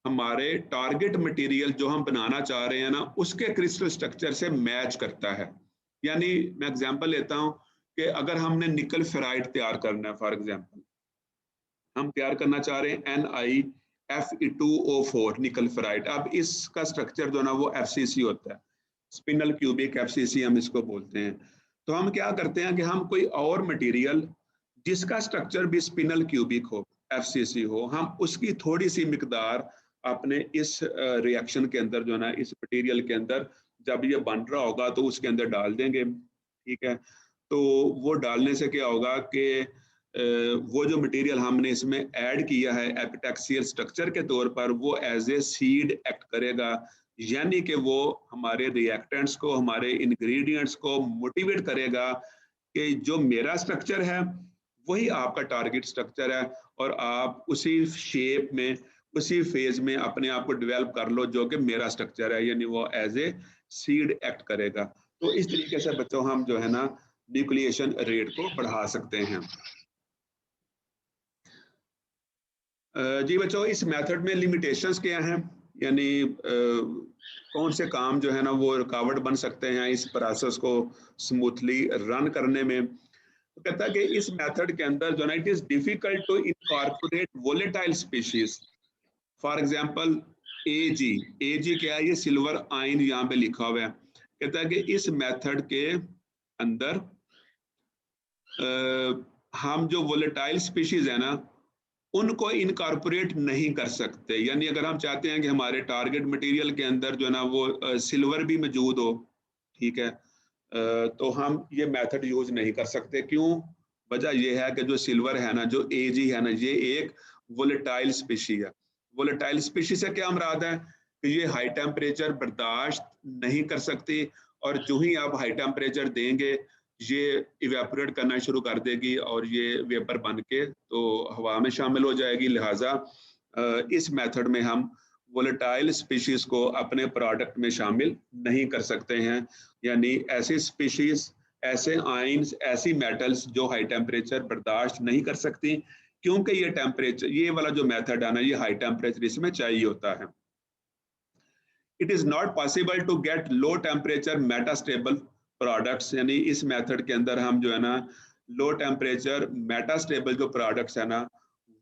हमारे टारगेट मटेरियल जो हम बनाना चाह रहे हैं ना, उसके क्रिस्टल स्ट्रक्चर से मैच करता है। यानी मैं एग्जांपल लेता हूँ कि अगर हमने निकल फेराइड तैयार करना है, फॉर एग्जांपल हम तैयार करना चाह रहे हैं NiFe2O4 निकल फेराइड। अब इसका स्ट्रक्चर जो ना वो FCC होता है, स्पिनल क्यूबिक FCC हम इसको बोलते हैं। तो हम क्या करते हैं कि हम कोई और मटेरियल जिसका स्ट्रक्चर भी स्पिनल क्यूबिक हो, FCC हो, हम उसकी थोड़ी सी मिकदार अपने इस रिएक्शन के अंदर जो ना, इस मटेरियल के अंदर जब ये बन रहा होगा तो उसके अंदर डाल देंगे, ठीक है। तो वो डालने से क्या होगा कि वो जो मटेरियल हमने इसमें ऐड किया है एपिटैक्सियल स्ट्रक्चर के तौर पर, वो एज ए सीड एक्ट करेगा, यानी कि वो हमारे रिएक्टेंट्स को, हमारे इंग्रेडिएंट्स को मोटिवेट करेगा कि जो मेरा स्ट्रक्चर है वही आपका टारगेट स्ट्रक्चर है और आप उसी शेप में, उसी फेज में अपने आप को डेवलप कर लो जो कि मेरा स्ट्रक्चर है, यानी वो एज ए सीड एक्ट करेगा। तो इस तरीके से बच्चों हम जो है ना न्यूक्लिएशन रेट को बढ़ा सकते हैं। जी बच्चों, इस मेथड में लिमिटेशंस क्या हैं, यानी कौन से काम जो है ना वो रुकावट बन सकते हैं इस प्रोसेस को स्मूथली रन करने में। तो कहता है कि इस मेथड के अंदर जो ना it is difficult to incorporate volatile species, for example AG क्या है, ये सिल्वर आयन यहाँ पे लिखा हुआ है। कहता है कि इस मेथड के अंदर हम जो वोलेटाइल स्पीशीज है ना उनको इनकॉर्पोरेट नहीं कर सकते। यानी अगर हम चाहते हैं कि हमारे टारगेट मटेरियल के अंदर जो है ना वो सिल्वर भी मौजूद हो, ठीक है, तो हम ये मेथड यूज नहीं कर सकते। क्यों? वजह यह है कि जो सिल्वर है ना, जो AG है ना, ये एक वोलेटाइल स्पीशी है। वोलेटाइल स्पीशी से क्या मुराद है कि ये हाई टेम्परेचर बर्दाश्त नहीं कर सकती और जो ही आप हाई टेम्परेचर देंगे ये इवेपोरेट करना शुरू कर देगी और ये वेपर बन के तो हवा में शामिल हो जाएगी। लिहाजा इस मेथड में हम वोलेटाइल स्पीशीज को अपने प्रोडक्ट में शामिल नहीं कर सकते हैं। यानी ऐसी स्पीशीज, ऐसे आयंस, ऐसी मेटल्स जो हाई टेम्परेचर बर्दाश्त नहीं कर सकती, क्योंकि ये टेम्परेचर, ये वाला जो मेथड है ना, ये हाई टेम्परेचर इसमें चाहिए होता है। It is not possible to get low temperature metastable products, यानी इस मेथड के अंदर हम जो है ना लो टेम्परेचर मेटास्टेबल जो प्रोडक्ट्स है ना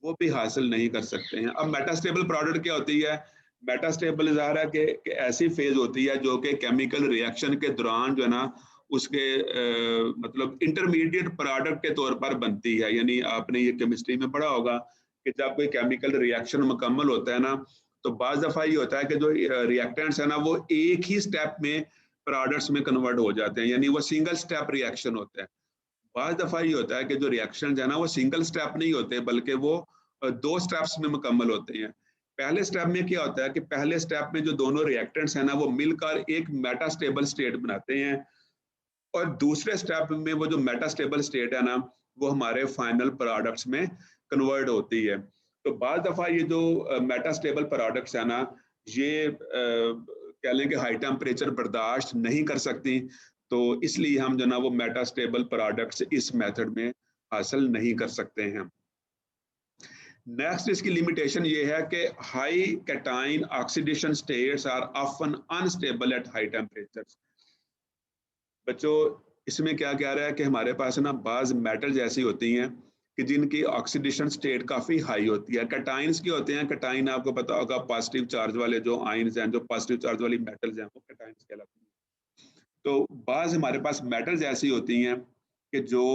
वो भी हासिल नहीं कर सकते हैं। अब मेटास्टेबल प्रोडक्ट क्या होती है? मेटास्टेबल ज़ाहिर है कि ऐसी फेज होती है जो कि केमिकल रिएक्शन के दौरान जो है ना उसके मतलब इंटरमीडिएट प्रोडक्ट के तौर पर बनती है। यानी आपने ये केमिस्ट्री में पढ़ा होगा कि जब कोई केमिकल रिएक्शन मुकम्मल होता है ना तो बाज़ दफ़ा ये होता है कि जो रिएक्टेंट्स है ना वो एक ही स्टेप में प्रोडक्ट्स में कन्वर्ट हो जाते हैं, यानी वो सिंगल स्टेप रिएक्शन होता है। बाज़ दफ़ा ये होता है कि जो रिएक्शन है ना वो सिंगल स्टेप नहीं होते बल्कि वो 2 स्टेप्स में मुकम्मल होते हैं। पहले स्टेप में क्या होता है कि पहले स्टेप में जो दोनों रिएक्टेंट्स हैं ना वो मिलकर एक मेटास्टेबल स्टेट बनाते हैं और दूसरे स्टेप में वो जो मेटास्टेबल स्टेट है ना वो हमारे फाइनल प्रोडक्ट्स में कन्वर्ट होती है। तो बाद दफ़ा ये जो मेटास्टेबल प्रोडक्ट्स है ना, ये कह लें कि हाई टेम्परेचर बर्दाश्त नहीं कर सकती, तो इसलिए हम जो ना वो मेटास्टेबल प्रोडक्ट्स इस मेथड में हासिल नहीं कर सकते हैं। नेक्स्ट इसकी लिमिटेशन ये है कि high cation oxidation states are often unstable at high temperatures. बच्चों इसमें क्या कह रहा है कि हमारे पास ना बाज मेटल्स ऐसी होती हैं कि जिनकी ऑक्सीडेशन स्टेट काफ़ी हाई होती है। कैटाइन्स की होते हैं, कैटाइन आपको पता होगा पॉजिटिव चार्ज वाले जो आयन्स हैं, जो पॉजिटिव चार्ज वाली मेटल्स हैं, वो कैटाइन्स कहलाते हैं। तो बाज हमारे पास मेटल्स ऐसी होती हैं कि जो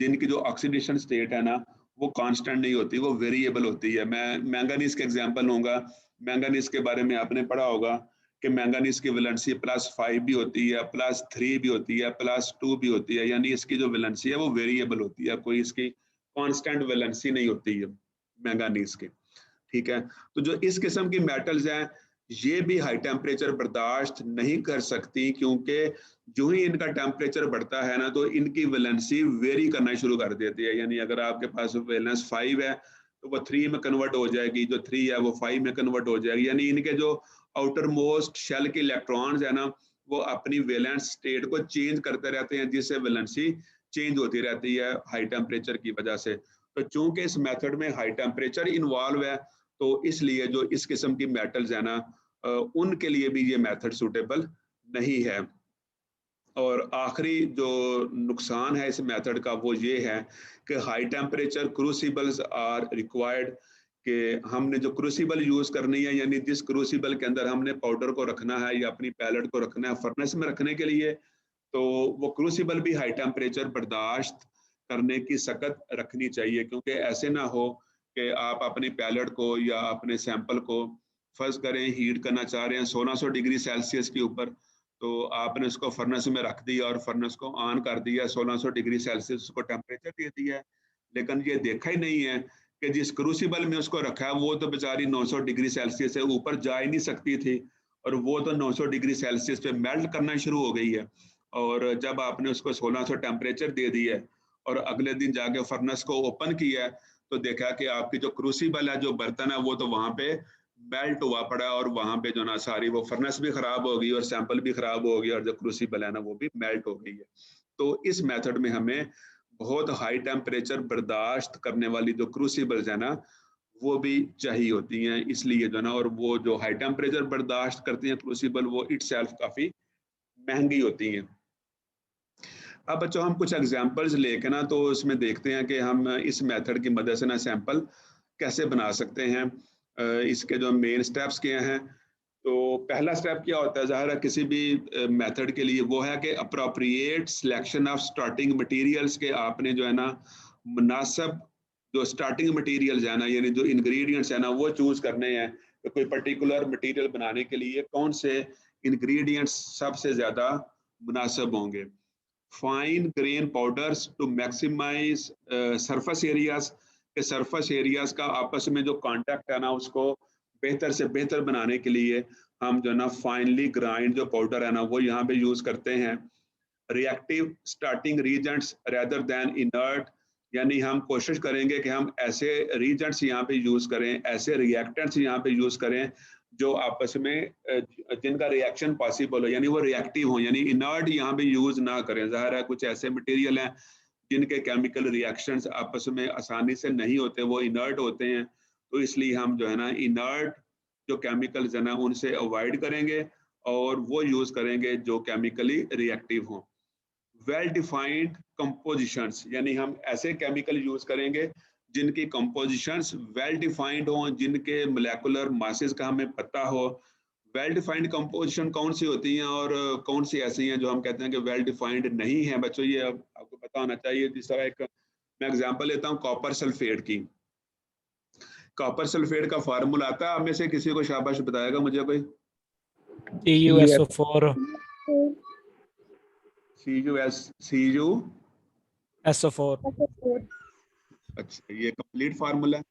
जिनकी जो ऑक्सीडेशन स्टेट है ना वो कांस्टेंट नहीं होती, वो वेरिएबल होती है। मैं मैंगनीज का एग्जांपल लूंगा। मैंगनीज के बारे में आपने पढ़ा होगा कि मैंगनीज की वैलेंसी +5 भी होती है, +3 भी होती है, +2 भी होती है, यानी इसकी जो वैलेंसी है वो वेरिएबल होती है, कोई इसकी कांस्टेंट वैलेंसी नहीं होती है मैंगनीज की। ठीक है, तो जो इस किस्म की मेटल्स हैं ये भी हाई टेम्परेचर बर्दाश्त नहीं कर सकती, क्योंकि जो ही इनका टेम्परेचर बढ़ता है ना तो इनकी वैलेंसी वेरी करना शुरू कर देती है। यानी अगर आपके पास वैलेंस 5 है तो वो 3 में कन्वर्ट हो जाएगी, जो 3 है वो 5 में कन्वर्ट हो जाएगी। यानी इनके जो आउटर मोस्ट शेल के इलेक्ट्रॉन्स है ना वो अपनी वैलेंस स्टेट को चेंज करते रहते हैं, जिससे वैलेंसी चेंज होती रहती है हाई टेम्परेचर की वजह से। तो चूंकि इस मेथड में हाई टेम्परेचर इन्वॉल्व है तो इसलिए जो इस किस्म की मेटल्स है ना उनके लिए भी ये मेथड सूटेबल नहीं है। और आखिरी जो नुकसान है इस मेथड का वो ये है कि हाई टेम्परेचर क्रूसिबल्स आर रिक्वायर्ड, कि हमने जो क्रूसिबल यूज करनी है, यानी जिस क्रूसिबल के अंदर हमने पाउडर को रखना है या अपनी पैलेट को रखना है फर्नेस में रखने के लिए, तो वो क्रूसिबल भी हाई टेम्परेचर बर्दाश्त करने की सकत रखनी चाहिए। क्योंकि ऐसे ना हो कि आप अपनी पैलेट को या अपने सैंपल को फर्ज करें हीट करना चाह रहे हैं 1600 डिग्री सेल्सियस के ऊपर, तो आपने उसको फर्नेस में रख दिया और फर्नेस को ऑन कर दिया, 1600 डिग्री सेल्सियस उसको टेम्परेचर दे दिया है, लेकिन ये देखा ही नहीं है कि जिस क्रूसिबल में उसको रखा है वो तो बेचारी 900 डिग्री सेल्सियस से ऊपर जा ही नहीं सकती थी, और वो तो 900 डिग्री सेल्सियस पे मेल्ट करना शुरू हो गई है। और जब आपने उसको 1600 टेम्परेचर दे दिया है और अगले दिन जाके फर्नेस को ओपन किया है तो देखा कि आपकी जो क्रूसिबल है, जो बर्तन है, वो तो वहां पे मेल्ट हुआ पड़ा, और वहां पे जो ना सारी वो फर्नेस भी खराब हो गई और सैंपल भी खराब हो गई और जो क्रूसिबल है ना वो भी मेल्ट हो गई है। तो इस मेथड में हमें बहुत हाई टेम्परेचर बर्दाश्त करने वाली जो क्रूसिबल्स है ना वो भी चाहिए होती हैं, इसलिए जो ना, और वो जो हाई टेम्परेचर बर्दाश्त करती हैं क्रूसिबल वो इटसेल्फ काफी महंगी होती हैं। अब बच्चों हम कुछ एग्जांपल्स लेके ना तो उसमें देखते हैं कि हम इस मेथड की मदद से ना सैंपल कैसे बना सकते हैं। इसके जो मेन स्टेप्स क्या हैं, तो पहला स्टेप क्या होता है, ज़ाहिर है किसी भी मेथड के लिए, वो है कि appropriate selection of starting materials, के आपने जो है ना मुनासिब जो स्टार्टिंग मटेरियल्स है ना, यानी जो इंग्रेडिएंट्स है ना वो चूज करने हैं कि कोई पर्टिकुलर मटेरियल बनाने के लिए कौन से इंग्रेडिएंट्स सबसे ज़्यादा मुनासिब होंगे। Fine grain powders to maximize surface areas, के सरफेस एरियाज का आपस में जो कांटेक्ट है ना उसको बेहतर से बेहतर बनाने के लिए हम जो ना फाइनली ग्राइंड जो पाउडर है ना वो यहाँ पे यूज करते हैं। Reactive starting Regents rather than inert, यानी हम कोशिश करेंगे कि हम ऐसे रीजेंट्स यहाँ पे यूज करें, ऐसे रिएक्टेंट्स यहाँ पे यूज करें जो आपस में जिनका रिएक्शन पॉसिबल हो, यानी वो रिएक्टिव हो, यानी इनर्ट यहाँ पे यूज ना करें। ज़ाहिर है कुछ ऐसे मटेरियल हैं जिनके केमिकल रिएक्शंस आपस में आसानी से नहीं होते, वो इनर्ट होते हैं, तो इसलिए हम जो है ना इनर्ट जो केमिकल्स है ना उनसे अवॉइड करेंगे और वो यूज करेंगे जो केमिकली रिएक्टिव हों। वेल डिफाइंड कंपोजिशंस, यानी हम ऐसे केमिकल यूज करेंगे जिनकी कंपोजिशंस वेल डिफाइंड हो, जिनके मोलेकुलर मासेस का हमें पता हो। वेल डिफाइंड कंपोजिशन कौन सी होती हैं और कौन सी ऐसी हैं जो हम कहते हैं कि वेल डिफाइंड नहीं है। बच्चों ये आपको पता होना चाहिए। जिस तरह एक मैं एग्जांपल लेता हूँ कॉपर सल्फेट की। कॉपर सल्फेट का फार्मूला आता है, आप में से किसी को शाबाश बताएगा मुझे कोई? CuSO4 Cu SO4 अच्छा, ये कंप्लीट फार्मूला है।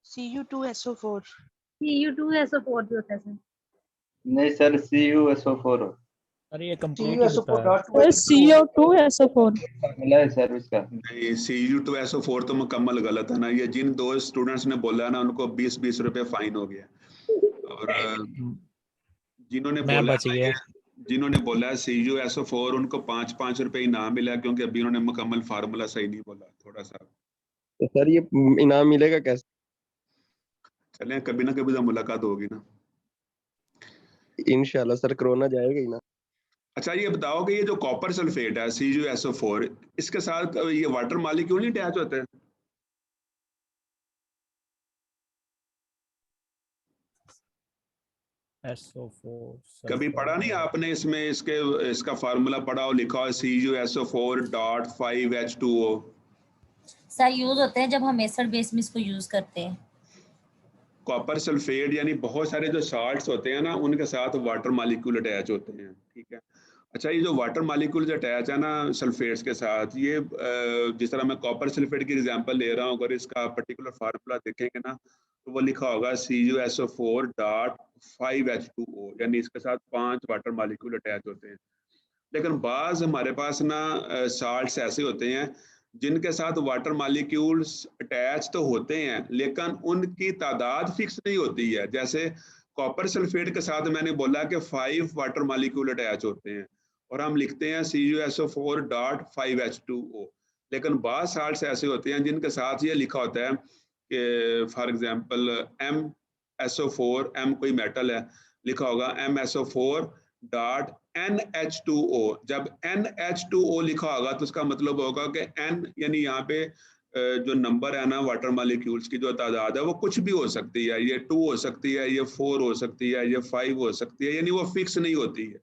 Cu2SO4 भी होता है सर। नहीं सर CuSO4 अरे ये कंप्लीट ही बता है। सर CO2SO4 फार्मूला है सर उसका। नहीं, Cu2SO4 तो मुकम्मल गलत है ना। ये जिन दो स्टूडेंट्स ने बोला ना उनको 20-20 रुपए फाइन हो गया। और जिन्होंने मैं बोला बच ना गया। जिन्होंने बोला Cu2SO4 उनको 5-5 रुपए इनाम मिला, क्योंकि अभी उन्होंने मुकम्मल फार्मूला सही नहीं बोला थोड़ा सा। तो सर ये इनाम मिलेगा कैसे? चलें, कभी ना कभी तो मुलाकात होगी ना। इंशाल्लाह सर, कोरोना जाएगा ही ना। अच्छा, ये बताओ कि ये जो कॉपर सल्फेट है Cu2SO4, इसके साथ ये वाटर मॉलिक्यूल नहीं अटैच होते हैं? SO4 कभी पढ़ा नहीं आपने इसमें इसका फार्मूला पढ़ा हो, लिखा हो Cu2SO4.5H2O? सर यूज होते हैं जब हम एसिड बेस में इसको यूज करते हैं। कॉपर सल्फेट यानी बहुत सारे जो साल्ट्स होते हैं ना उनके साथ वाटर मॉलिक्यूल अटैच होते हैं, ठीक है। अच्छा, ये जो वाटर मॉलिक्यूल अटैच है ना सल्फेट्स के साथ, ये जिस तरह मैं कॉपर सल्फेट की एग्जांपल ले रहा हूँ, अगर इसका पर्टिकुलर फार्मूला देखेंगे ना तो वो लिखा होगा Cu2SO4.5H2O, यानी इसके साथ 5 वाटर मॉलिक्यूल अटैच होते हैं। लेकिन बाज हमारे पास ना साल्ट्स ऐसे होते हैं जिनके साथ वाटर मॉलिक्यूल्स अटैच तो होते हैं लेकिन उनकी तादाद फिक्स नहीं होती है। जैसे कॉपर सल्फेट के साथ मैंने बोला कि 5 वाटर मॉलिक्यूल अटैच होते हैं और हम लिखते हैं Cu2SO4.5H2O, लेकिन बाद साल्ट्स ऐसे होते हैं जिनके साथ ये लिखा होता है कि फॉर एग्जांपल MSO4, M कोई मेटल है, लिखा होगा MSO4.NH2O। जब NH2O लिखा होगा तो उसका मतलब होगा कि N यानी यहाँ पे जो नंबर है ना वाटर मॉलिक्यूल्स की जो तादाद है वो कुछ भी हो सकती है, ये 2 हो सकती है, ये 4 हो सकती है, ये 5 हो सकती है, यानी वो फिक्स नहीं होती है,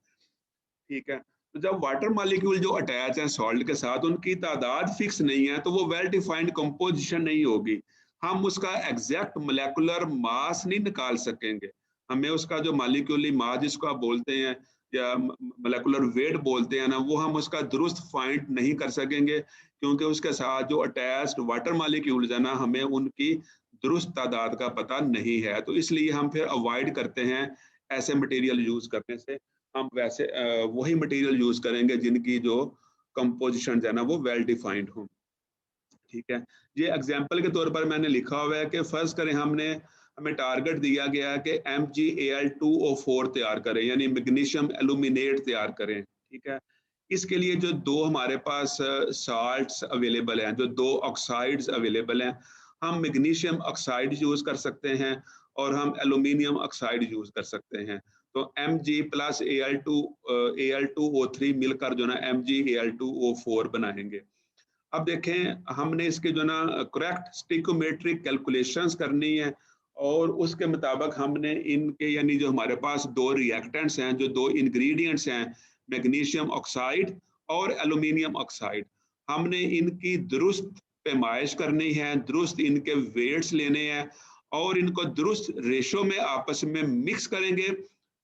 ठीक है। तो जब वाटर मॉलिक्यूल जो अटैच है सॉल्ट के साथ उनकी तादाद फिक्स नहीं है तो वो वेल डिफाइंड कंपोजिशन नहीं होगी। हम उसका एग्जैक्ट मोलेकुलर मास नहीं निकाल सकेंगे। हमें उसका जो मॉलिक्यूलरी मास जिसको आप बोलते हैं या मोलेकुलर वेट बोलते हैं ना, वो हम उसका दुरुस्त फाइंड नहीं कर सकेंगे क्योंकि उसके साथ जो अटैच्ड वाटर मॉलिक्यूल्स है ना हमें उनकी दुरुस्त तादाद का पता नहीं है। तो इसलिए हम फिर अवॉइड करते हैं ऐसे मटेरियल यूज करने से। हम वैसे वही मटेरियल यूज करेंगे जिनकी जो कंपोजिशन है ना वो वेल डिफाइंड हो, ठीक है। ये एग्जांपल के तौर पर मैंने लिखा हुआ है कि फर्ज करें हमें टारगेट दिया गया है कि MgAl2O4 तैयार करें, यानी मैग्नीशियम एल्यूमिनेट तैयार करें, ठीक है। इसके लिए जो दो हमारे पास साल्ट्स अवेलेबल हैं, जो दो ऑक्साइड्स अवेलेबल हैं, हम मैग्नीशियम ऑक्साइड यूज कर सकते हैं और हम एल्यूमिनियम ऑक्साइड यूज कर सकते हैं। तो Mg प्लस Al2O3 मिलकर जो ना MgAl2O4 बनाएंगे। अब देखें हमने इसके जो ना करेक्ट स्टिकोमेट्रिक कैलकुलेशंस करनी है और उसके मुताबिक हमने इनके यानी जो हमारे पास दो रिएक्टेंट्स हैं, जो दो इंग्रेडिएंट्स हैं, मैग्नीशियम ऑक्साइड और एल्यूमिनियम ऑक्साइड, हमने इनकी दुरुस्त पैमाइश करनी है, दुरुस्त इनके वेट्स लेने हैं और इनको दुरुस्त रेशो में आपस में मिक्स करेंगे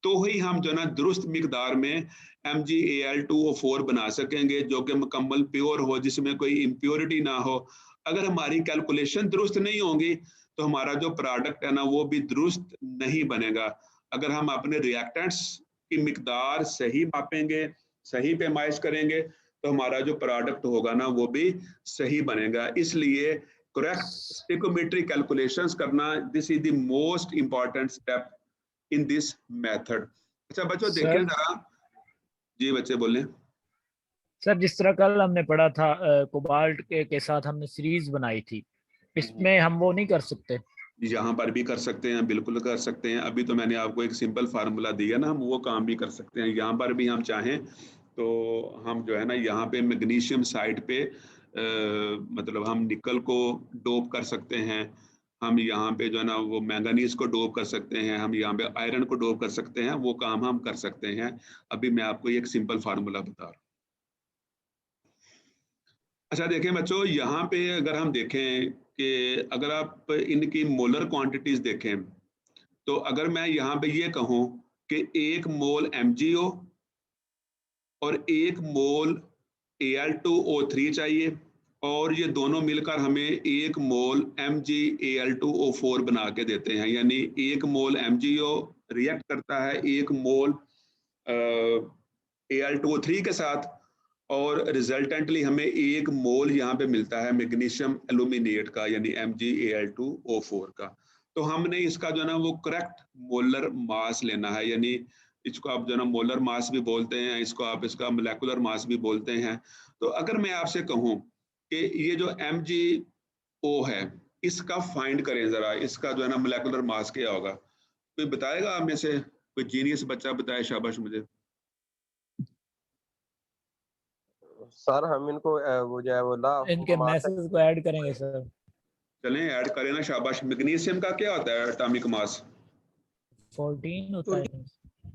तो ही हम जो ना दुरुस्त मिकदार में MgAl2O4 बना सकेंगे जो कि मुकम्मल प्योर हो, जिसमें कोई इम्प्योरिटी ना हो। अगर हमारी कैलकुलेशन दुरुस्त नहीं होगी तो हमारा जो प्रोडक्ट है ना वो भी दुरुस्त नहीं बनेगा। अगर हम अपने रिएक्टेंट्स की मिकदार सही मापेंगे, सही पैमाइश करेंगे तो हमारा जो प्रोडक्ट होगा ना वो भी सही बनेगा। इसलिए करेक्ट स्टिकोमेट्री कैलकुलेशंस करना, this is the most important step in this method. अच्छा बच्चों देखें जरा, जी बच्चे बोलें। सर जिस तरह कल हमने पढ़ा था कोबाल्ट के साथ हमने सीरीज बनाई थी, इसमें हम वो नहीं कर सकते? यहाँ पर भी कर सकते हैं, बिल्कुल कर सकते हैं। अभी तो मैंने आपको एक सिंपल फार्मूला दिया ना, हम वो काम भी कर सकते हैं। यहाँ पर भी हम चाहें तो हम जो है ना यहाँ पे मैग्नीशियम साइड पे मतलब हम निकल को डोप कर सकते हैं, हम यहाँ पे जो है ना वो मैंगनीज को डोप कर सकते हैं, हम यहाँ पे आयरन को डोप कर सकते हैं, वो काम हम कर सकते हैं। अभी मैं आपको एक सिंपल फार्मूला बता रहा हूँ। अच्छा देखें बच्चों, यहाँ पे अगर हम देखें कि अगर आप इनकी मोलर क्वांटिटीज देखें तो अगर मैं यहाँ पे ये कहूँ कि 1 मोल MgO और 1 मोल Al2O3 चाहिए और ये दोनों मिलकर हमें 1 मोल MgAl2O4 बना के देते हैं, यानी 1 मोल MgO रिएक्ट करता है 1 मोल Al2O3 के साथ, और रिजल्टेंटली हमें 1 मोल यहाँ पे मिलता है मैग्नीशियम एल्यूमिनेट का, यानी MgAl2O4 का। तो हमने इसका जो है ना वो करेक्ट मोलर मास लेना है, यानी इसको आप जो है ना मोलर मास भी बोलते हैं, इसको आप इसका मोलेकुलर मास भी बोलते हैं। तो अगर मैं आपसे कहूँ कि ये जो MgO है इसका फाइंड करें जरा, इसका जो है ना मोलेकुलर मास क्या होगा, कोई बताएगा आप में से? कोई जीनियस बच्चा बताए, शाबाश मुझे। सर हम इनको वो जो है वो ला इनके मैसेज को ऐड करेंगे सर। चलें ऐड करें ना, शाबाश। मैग्नीशियम का क्या होता है एटॉमिक मास? 14 होता है।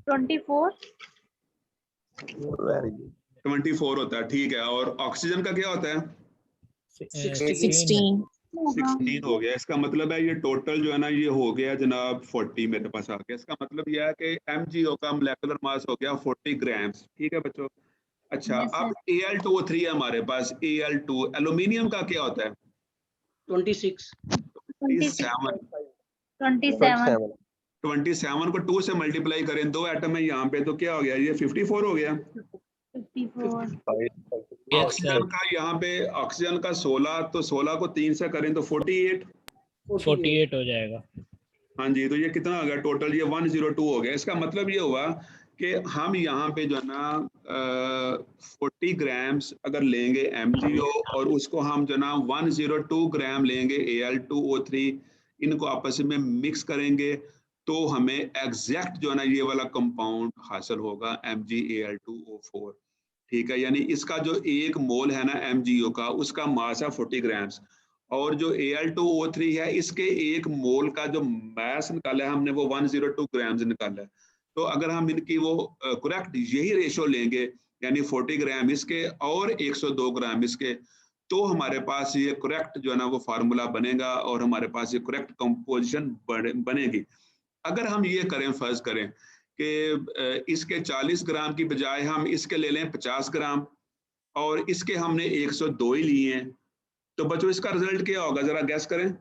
24 वेरी गुड 24 होता है, ठीक है। और ऑक्सीजन का क्या होता है? 16 16 हो गया। इसका मतलब है ये टोटल जो है ना ये हो गया जनाब 40 मेरे पास आ गया। इसका मतलब यह है कि MgO का मोलेकुलर मास हो गया 40 ग्राम्स, ठीक है बच्चों। अच्छा, Yes, sir. अब Al2O3 है हमारे पास, Al2। एल्यूमिनियम का क्या होता है? 26 27। 27 27 को 2 से मल्टीप्लाई करें, 2 एटम है यहाँ पे, तो क्या हो गया? ये 54 हो गया। 54 ऑक्सीजन का यहाँ पे, ऑक्सीजन का 16, तो 16 को 3 से करें तो 48 हो जाएगा। हाँ जी, तो ये कितना हो गया टोटल? ये 102 हो गया। इसका मतलब ये हुआ कि हम यहाँ पे जो है ना 40 ग्राम्स अगर लेंगे MgO और उसको हम जो है ना 102 ग्राम लेंगे Al2O3, इनको आपस में मिक्स करेंगे तो हमें एग्जैक्ट जो है ना ये वाला कंपाउंड हासिल होगा MgAl2O4, ठीक है। यानी इसका जो 1 मोल है ना MgO का, उसका मास है 40 ग्राम्स, और जो Al2O3 है इसके 1 मोल का जो मास निकाला है हमने वो 102 ग्राम्स निकाला है। तो अगर हम इनकी वो करेक्ट यही रेशो लेंगे, यानी 40 ग्राम इसके और 102 ग्राम इसके, तो हमारे पास ये करेक्ट जो है ना वो फार्मूला बनेगा और हमारे पास ये करेक्ट कंपोजिशन बनेगी। अगर हम ये करें, फर्ज करें कि इसके 40 ग्राम की बजाय हम इसके ले लें 50 ग्राम और इसके हमने 102 ही लिए हैं, तो बच्चों इसका रिजल्ट क्या होगा, जरा गैस करें।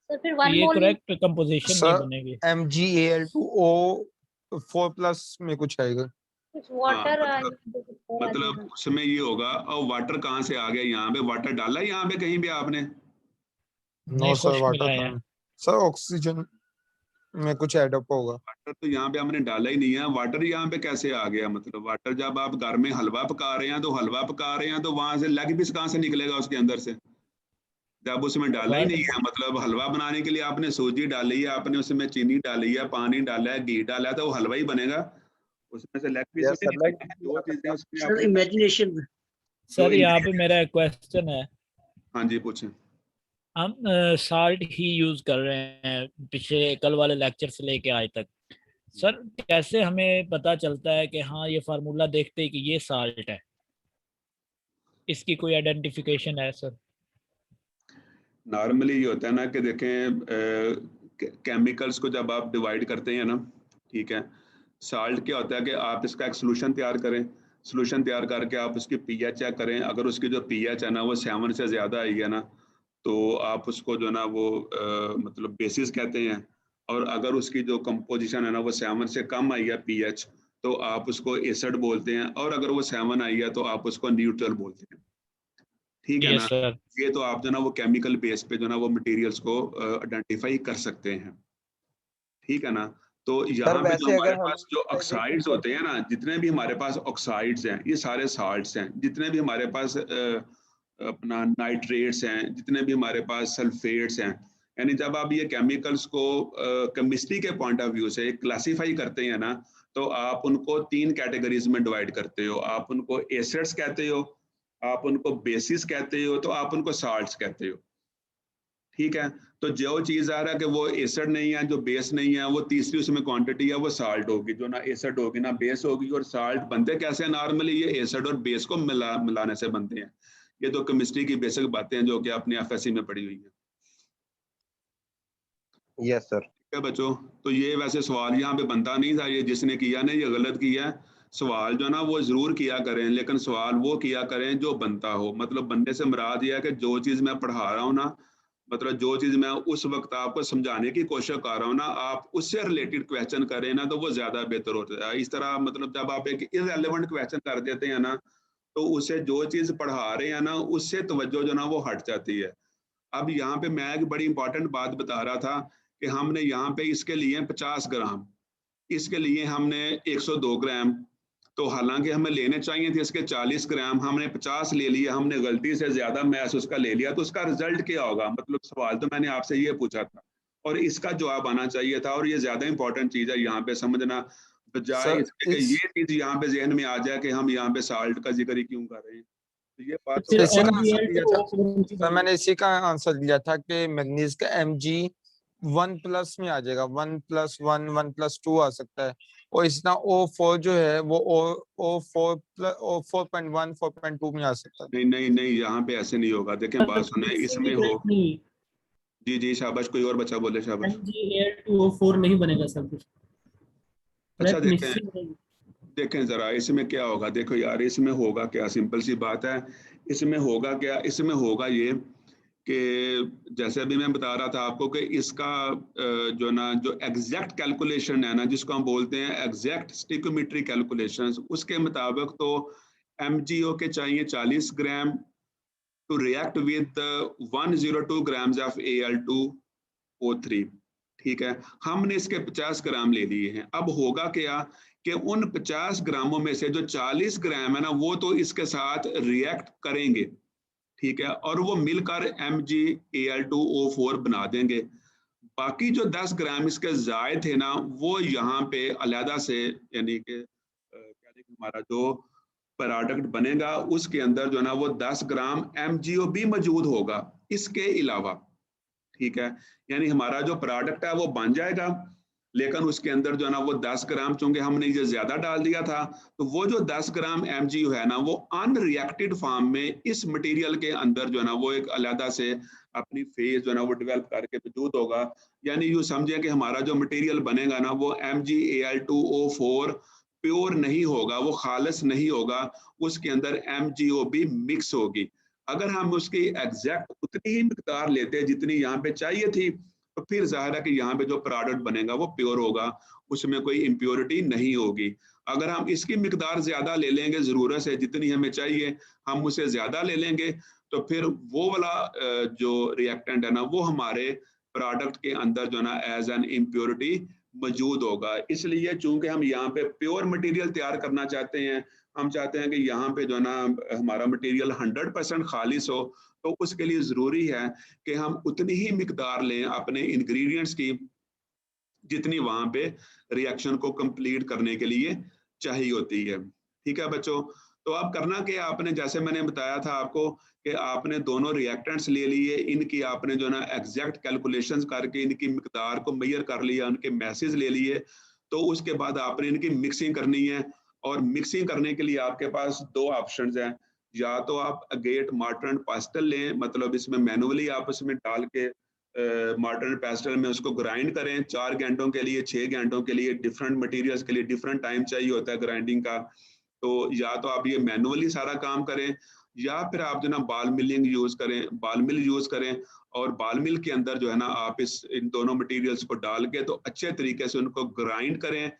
सर फिर 1 ये मोल करेक्ट कंपोजिशन नहीं सर बनेगी। MgAl2O4+ में कुछ आएगा। वाटर मतलब उसमें ये होगा। और वाटर कहाँ से आ गया? यहाँ पे वाटर डाला है यहाँ पे कहीं भी आपने? नो सर, कुछ वाटर मिलाया है। था सर, ऑक्सीजन में कुछ एडअप होगा। वाटर तो यहाँ पे हमने डाला ही नहीं है। वाटर यहाँ पे कैसे आ गया? मतलब वाटर, जब आप घर में हलवा पका रहे हैं तो हलवा पका रहे हैं तो वहां से लेग पीस कहाँ से निकलेगा उसके अंदर से? जब उसमें डाला ही नहीं है, मतलब हलवा बनाने के लिए आपने सूजी डाली है, आपने उसमें चीनी डाली है, पानी डाला है, घी डाला है, तो वो हलवा ही बनेगा, उसमें से लेग पीस Yes, नहीं sir, leg निकलेगा। दो चीजें उसमें सर आपने- इमेजिनेशन सर यहाँ पे मेरा एक क्वेश्चन है। हाँ जी पूछें। हम साल्ट ही यूज कर रहे हैं पिछले कल वाले लेक्चर से लेके आज तक। सर कैसे हमें पता चलता है कि हाँ ये फार्मूला देखते ही कि ये साल्ट है? इसकी कोई आइडेंटिफिकेशन है सर? नॉर्मली ये होता है ना कि देखें, केमिकल्स को जब आप डिवाइड करते हैं ना, ठीक है, साल्ट क्या होता है कि आप इसका एक सोल्यूशन तैयार करें, सोल्यूशन तैयार करके आप उसकी पीएच चेक करें। अगर उसकी जो पीएच है ना वो 7 से ज़्यादा आई है ना, तो आप उसको जो ना वो मतलब बेसिस कहते हैं। और अगर उसकी जो कंपोजिशन है ना वो 7 से कम आई है पीएच, तो आप उसको एसिड बोलते हैं। और अगर वो 7 आई है तो आप उसको न्यूट्रल बोलते हैं, ठीक है यस ना। सर। ये तो आप जो ना वो केमिकल बेस पे जो ना वो मटेरियल्स को आइडेंटिफाई कर सकते हैं, ठीक है ना। तो यहाँ पे जो वैसे हमारे अगर हम पास जो ऑक्साइड्स होते हैं ना, जितने भी हमारे पास ऑक्साइड्स हैं ये सारे साल्ट्स हैं। जितने भी हमारे पास अपना नाइट्रेट्स हैं, जितने भी हमारे पास सल्फेट्स हैं, यानी जब आप ये केमिकल्स को केमिस्ट्री के पॉइंट ऑफ व्यू से क्लासीफाई करते हैं ना, तो आप उनको 3 कैटेगरीज में डिवाइड करते हो। आप उनको एसिड्स कहते हो, आप उनको बेसिस कहते हो, तो आप उनको साल्ट्स कहते हो, ठीक है। तो जो चीज आ रहा है कि वो एसिड नहीं है, जो बेस नहीं है, वो तीसरी उसमें क्वांटिटी है वो साल्ट होगी, जो ना एसिड होगी ना बेस होगी। और साल्ट बनते कैसे हैं? नॉर्मली ये एसिड और बेस को मिलाने से बनते हैं। ये तो केमिस्ट्री की बेसिक बातें हैं जो कि आपने एफएससी में पढ़ी हुई है। Yes sir. ठीक है बच्चों, तो ये वैसे सवाल यहाँ पे बनता नहीं था, ये जिसने किया ना ये गलत किया है। सवाल जो ना वो जरूर किया करें, लेकिन सवाल वो किया करें जो बनता हो। मतलब बनने से मुराद ये है कि जो चीज़ मैं पढ़ा रहा हूँ ना मतलब जो चीज मैं उस वक्त आपको समझाने की कोशिश कर रहा हूँ ना, आप उससे रिलेटेड क्वेश्चन करें ना तो वो ज्यादा बेहतर होता है। इस तरह मतलब जब आप एक इररेलेवेंट क्वेश्चन कर देते हैं ना, तो उसे जो चीज पढ़ा रहे हैं ना उससे तवज्जो जो ना वो हट जाती है। अब यहाँ पे मैं एक बड़ी इंपॉर्टेंट बात बता रहा था कि हमने यहाँ पे इसके लिए 50 ग्राम, इसके लिए हमने 102 ग्राम, तो हालांकि हमें लेने चाहिए थे इसके 40 ग्राम, हमने 50 ले लिया, हमने गलती से ज्यादा मैस उसका ले लिया, तो उसका रिजल्ट क्या होगा? मतलब सवाल तो मैंने आपसे ये पूछा था और इसका जवाब आना चाहिए था, और ये ज्यादा इंपॉर्टेंट चीज है यहाँ पे समझना, बजाय सर इसके कि इस ये चीज यहाँ पे जहन में आ जाए कि हम यहाँ पे साल्ट का जिक्र ही क्यों कर रहे हैं। तो ये बात फिर इसी का आंसर MgL दिया to था O4 सर, मैंने इसी का आंसर दिया था कि मैग्नीज का Mg1+ में आ जाएगा, 1+1 1+2 आ सकता है, और इसका O4 जो है वो O4.1 4.2 में आ सकता है। नहीं नहीं नहीं, यहाँ पे ऐसे नहीं होगा। देखें बात सुने, इसमें हो जी जी शाबाश, कोई और बच्चा बोले शाबाश। MgL to O4 नहीं बनेगा सर कुछ। अच्छा देखें जरा इसमें क्या होगा। देखो यार इसमें होगा क्या, सिंपल सी बात है। इसमें होगा क्या, इसमें होगा ये कि जैसे अभी मैं बता रहा था आपको कि इसका जो ना जो एग्जैक्ट कैलकुलेशन है ना, जिसको हम बोलते हैं एग्जैक्ट स्टिकोमेट्री कैलकुलेशंस, उसके मुताबिक तो MgO के चाहिए 40 gram to react with 102 grams of Al2O3। ठीक है, हमने इसके 50 ग्राम ले लिए हैं। अब होगा क्या कि उन 50 ग्रामों में से जो 40 ग्राम है ना वो तो इसके साथ रिएक्ट करेंगे, ठीक है, और वो मिलकर MgAl2O4 बना देंगे। बाकी जो 10 ग्राम इसके जायद थे ना वो यहाँ पे अलहदा से, यानी कि क्या देखिए हमारा जो प्रोडक्ट बनेगा उसके अंदर जो है ना वो 10 ग्राम MgO भी मौजूद होगा इसके अलावा। ठीक है, यानी हमारा जो प्रोडक्ट है वो बन जाएगा, लेकिन उसके अंदर जो है ना वो 10 ग्राम, चूंकि हमने ये ज्यादा डाल दिया था, तो वो जो 10 ग्राम MgO है ना वो अनरिएक्टेड फॉर्म में इस मटेरियल के अंदर जो है ना वो एक अलहदा से अपनी फेज जो है ना वो डेवलप करके मौजूद होगा। यानी यूँ समझे कि हमारा जो मटेरियल बनेगा ना वो MgAl2O4 प्योर नहीं होगा, वो खालिस नहीं होगा, उसके अंदर MgO भी मिक्स होगी। अगर हम उसकी एग्जैक्ट उतनी ही मिकदार लेते हैं जितनी यहाँ पे चाहिए थी, तो फिर जाहिर है कि यहाँ पे जो प्रोडक्ट बनेगा वो प्योर होगा, उसमें कोई इम्प्योरिटी नहीं होगी। अगर हम इसकी मिकदार ज्यादा ले लेंगे, जरूरत से जितनी हमें चाहिए हम उसे ज्यादा ले लेंगे, तो फिर वो वाला जो रिएक्टेंट है ना वो हमारे प्रोडक्ट के अंदर जो ना एज एन इम्प्योरिटी मौजूद होगा। इसलिए चूंकि हम यहाँ पे प्योर मटेरियल तैयार करना चाहते हैं, हम चाहते हैं कि यहाँ पे जो ना हमारा मटेरियल 100% खालिस हो, तो उसके लिए जरूरी है कि हम उतनी ही मिकदार लें अपने इंग्रेडिएंट्स की जितनी वहां पे रिएक्शन को कंप्लीट करने के लिए चाहिए होती है। ठीक है बच्चों, तो अब करना क्या, आपने जैसे मैंने बताया था आपको कि आपने दोनों रिएक्टेंट्स ले लिए, इनकी आपने जो ना एग्जैक्ट कैलकुलेशंस करके इनकी मिकदार को मेजर कर लिया, उनके मैसेज ले लिए, तो उसके बाद आपने इनकी मिक्सिंग करनी है। और मिक्सिंग करने के लिए आपके पास दो ऑप्शंस हैं, या तो आप अगेट मार्टर एंड पेस्टल लें, मतलब इसमें मैनुअली आप इसमें डाल के मार्टर एंड पेस्टल में उसको ग्राइंड करें 4 घंटों के लिए, 6 घंटों के लिए, डिफरेंट मटेरियल्स के लिए डिफरेंट टाइम चाहिए होता है ग्राइंडिंग का। तो या तो आप ये मैनुअली सारा काम करें, या फिर आप जो ना बाल मिलिंग यूज करें, बाल मिल यूज करें, और बाल मिल के अंदर जो है ना आप इन दोनों मटेरियल्स को डाल के तो अच्छे तरीके से उनको ग्राइंड करें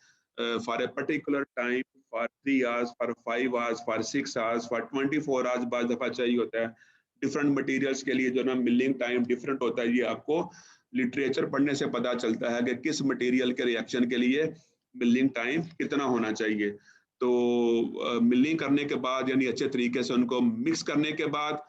for a particular time, for 3 hours, for 5 hours, for 6 hours, for 24 hours बाद दफा चाहिए होता है। डिफरेंट मटेरियल्स के लिए जो ना मिलिंग टाइम डिफरेंट होता है, ये आपको लिटरेचर पढ़ने से पता चलता है कि किस मटेरियल के रिएक्शन के लिए मिलिंग टाइम कितना होना चाहिए। तो मिलिंग करने के बाद यानी अच्छे तरीके से उनको मिक्स करने के बाद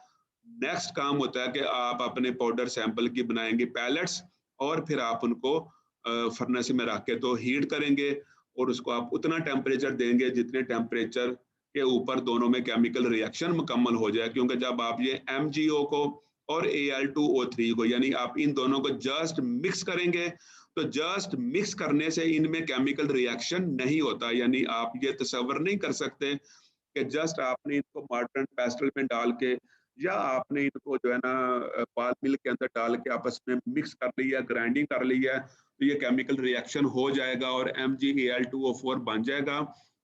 नेक्स्ट काम होता है कि आप अपने पाउडर सैंपल की बनाएंगे पैलेट्स, और फिर आप उनको फर्नेस में रख के तो हीट करेंगे, और उसको आप उतना टेम्परेचर देंगे जितने टेम्परेचर के ऊपर दोनों में केमिकल रिएक्शन मुकम्मल हो जाए। क्योंकि जब आप ये MgO को और Al2O3 को यानी आप इन दोनों को जस्ट मिक्स करेंगे, तो जस्ट मिक्स करने से इनमें केमिकल रिएक्शन नहीं होता। यानी आप ये तस्वर नहीं कर सकते कि जस्ट आपने इनको मार्टर एंड पेस्टल में डाल के या आपने इनको जो है ना बाल मिल के अंदर डाल के आपस में मिक्स कर लिया, ग्राइंडिंग कर लिया, तो ये केमिकल रिएक्शन हो जाएगा और MgAl2O4 बन जाएगा।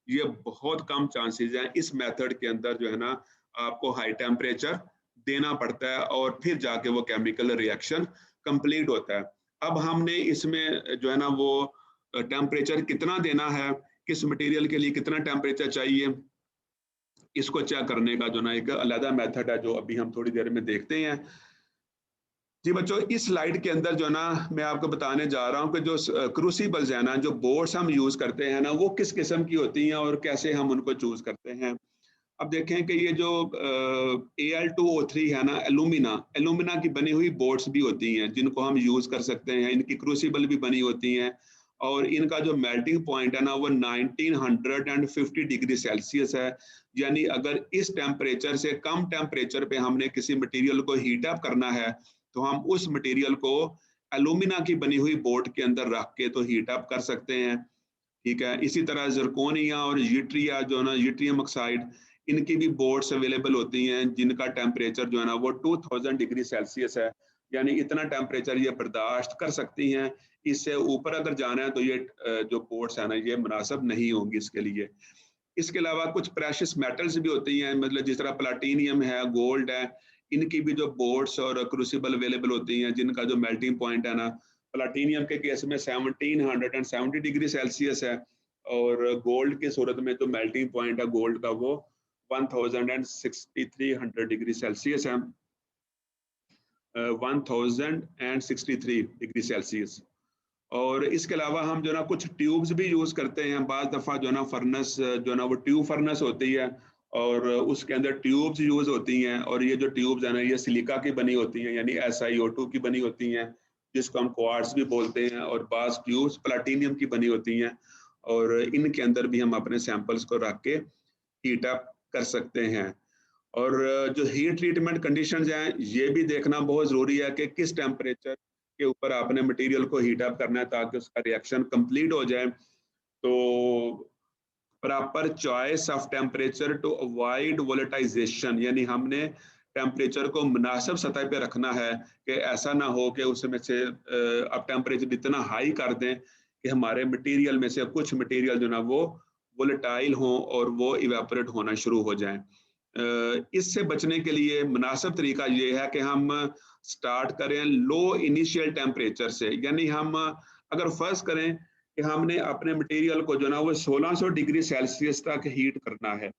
ये बहुत कम चांसेस हैं इस मेथड के अंदर जो है ना आपको हाई टेम्परेचर देना पड़ता है और फिर जाके वो केमिकल रिएक्शन कंप्लीट होता है। अब हमने इसमें जो है ना वो टेम्परेचर कितना देना है, किस मटेरियल के लिए कितना टेम्परेचर चाहिए, इसको चेक करने का जो ना एक अलग मेथड है जो अभी हम थोड़ी देर में देखते हैं। जी बच्चों, इस स्लाइड के अंदर जो ना मैं आपको बताने जा रहा हूँ कि जो क्रूसिबल्स है ना, जो बोर्ड्स हम यूज करते हैं ना, वो किस किस्म की होती हैं और कैसे हम उनको चूज करते हैं। अब देखें कि ये जो Al2O3 है ना, एलुमिना की बनी हुई बोर्ड्स भी होती हैं जिनको हम यूज कर सकते हैं। इनकी क्रूसिबल भी बनी होती हैं और इनका जो मेल्टिंग पॉइंट है ना वो 1950 डिग्री सेल्सियस है। यानी अगर इस टेम्परेचर से कम टेम्परेचर पे हमने किसी मटेरियल को हीट अप करना है तो हम उस मटेरियल को एलुमिना की बनी हुई बोर्ड के अंदर रख के तो हीट अप कर सकते हैं। ठीक है, इसी तरह जरकोनिया और यूट्रिया जो ना, यूट्रियम ऑक्साइड, इनकी भी बोर्ड्स अवेलेबल होती हैं जिनका टेम्परेचर जो है ना वो 2000 डिग्री सेल्सियस है। यानी इतना टेम्परेचर ये बर्दाश्त कर सकती हैं। इससे ऊपर अगर जाना है तो ये जो बोर्ड्स है ना ये मुनासिब नहीं होंगी इसके लिए। इसके अलावा कुछ प्रेशियस मेटल्स भी होती हैं, मतलब जिस तरह प्लाटीनियम है, गोल्ड है, इनकी भी जो बोर्ड्स और क्रूसिबल अवेलेबल होती हैं जिनका जो मेल्टिंग पॉइंट है ना, प्लाटीनियम के केस में 1770 डिग्री सेल्सियस है और गोल्ड की सूरत में जो मेल्टिंग पॉइंट है गोल्ड का वो 1363 डिग्री सेल्सियस है, 1063 डिग्री सेल्सियस। और इसके अलावा हम जो ना कुछ ट्यूब्स भी यूज करते हैं। बाज़ दफ़ा जो ना फर्नेस जो ना वो ट्यूब फर्नेस होती है और उसके अंदर ट्यूब्स यूज होती हैं और ये जो ट्यूब्स है ना ये सिलिका की बनी होती हैं, यानी SiO2 की बनी होती हैं जिसको हम क्वार्ट्ज भी बोलते हैं, और बाज़ ट्यूब्स प्लाटीनियम की बनी होती हैं और इनके अंदर भी हम अपने सैंपल्स को रख के हीट अप कर सकते हैं। और जो हीट ट्रीटमेंट कंडीशंस हैं ये भी देखना बहुत ज़रूरी है कि किस टेम्परेचर के ऊपर आपने मटेरियल को हीट अप करना है ताकि उसका रिएक्शन कंप्लीट हो जाए। तो proper choice of temperature to avoid volatilization, यानी हमने टेम्परेचर को मुनासिब सतह पे रखना है कि ऐसा ना हो कि उसमें से अब टेम्परेचर इतना हाई कर दें कि हमारे मटेरियल में से कुछ मटेरियल जो ना वो वोलेटाइल हो और वो इवेपोरेट होना शुरू हो जाए। इससे बचने के लिए मुनासिब तरीका ये है कि हम स्टार्ट करें लो इनिशियल टेम्परेचर से, यानी हम अगर फर्ज करें कि हमने अपने मटेरियल को जो ना वो 1600 डिग्री सेल्सियस तक हीट करना है,